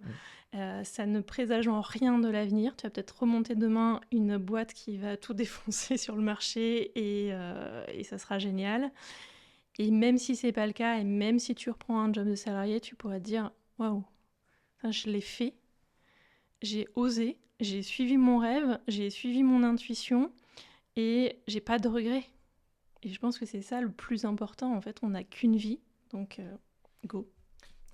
Ça ne présage en rien de l'avenir. Tu vas peut-être remonter demain une boîte qui va tout défoncer sur le marché et ça sera génial. Et même si c'est pas le cas, et même si tu reprends un job de salarié, tu pourras te dire « Waouh, je l'ai fait, j'ai osé, j'ai suivi mon rêve, j'ai suivi mon intuition et j'ai pas de regrets. » Et je pense que c'est ça le plus important. En fait, on n'a qu'une vie, donc go.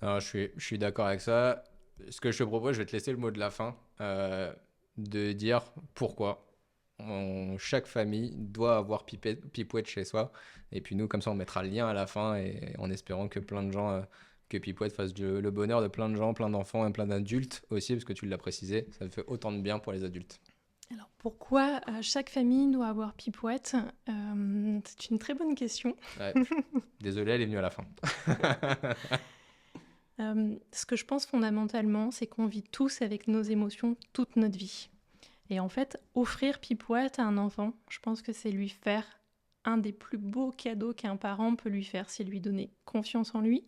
Alors, je suis d'accord avec ça. Ce que je te propose, je vais te laisser le mot de la fin, de dire pourquoi chaque famille doit avoir Pipouette chez soi. Et puis nous, comme ça, on mettra le lien à la fin et en espérant que plein de gens, que Pipouette fasse le bonheur de plein de gens, plein d'enfants et plein d'adultes aussi, parce que tu l'as précisé, ça fait autant de bien pour les adultes. Alors pourquoi chaque famille doit avoir Pipouette? C'est une très bonne question. Ouais. Désolé, elle est venue à la fin. Ce que je pense fondamentalement, c'est qu'on vit tous avec nos émotions toute notre vie. Et en fait, offrir Pipouette à un enfant, je pense que c'est lui faire un des plus beaux cadeaux qu'un parent peut lui faire, c'est lui donner confiance en lui,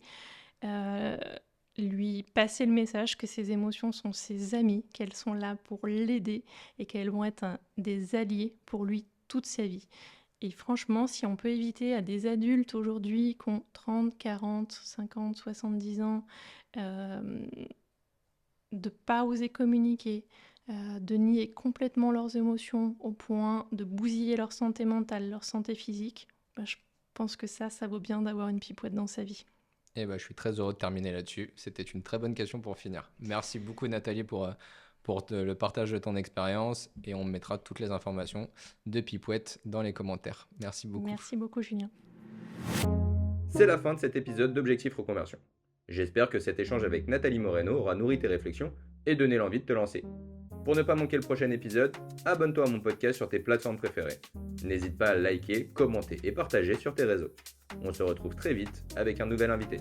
lui passer le message que ses émotions sont ses amies, qu'elles sont là pour l'aider et qu'elles vont être des alliés pour lui toute sa vie. Et franchement, si on peut éviter à des adultes aujourd'hui qui ont 30, 40, 50, 70 ans de ne pas oser communiquer, de nier complètement leurs émotions au point de bousiller leur santé mentale, leur santé physique, je pense que ça vaut bien d'avoir une Pipouette dans sa vie. Et je suis très heureux de terminer là-dessus. C'était une très bonne question pour finir. Merci beaucoup Nathalie pour le partage de ton expérience et on mettra toutes les informations de Pipouette dans les commentaires. Merci beaucoup. Merci beaucoup Julien. C'est la fin de cet épisode d'Objectif Reconversion. J'espère que cet échange avec Nathalie Moreno aura nourri tes réflexions et donné l'envie de te lancer. Pour ne pas manquer le prochain épisode, abonne-toi à mon podcast sur tes plateformes préférées. N'hésite pas à liker, commenter et partager sur tes réseaux. On se retrouve très vite avec un nouvel invité.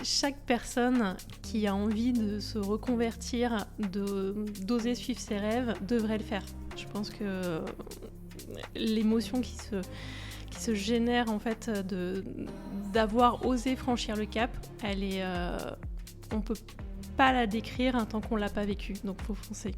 Chaque personne qui a envie de se reconvertir, d'oser suivre ses rêves, devrait le faire. Je pense que l'émotion qui se génère en fait d'avoir osé franchir le cap, on peut pas la décrire tant qu'on l'a pas vécu, donc faut foncer.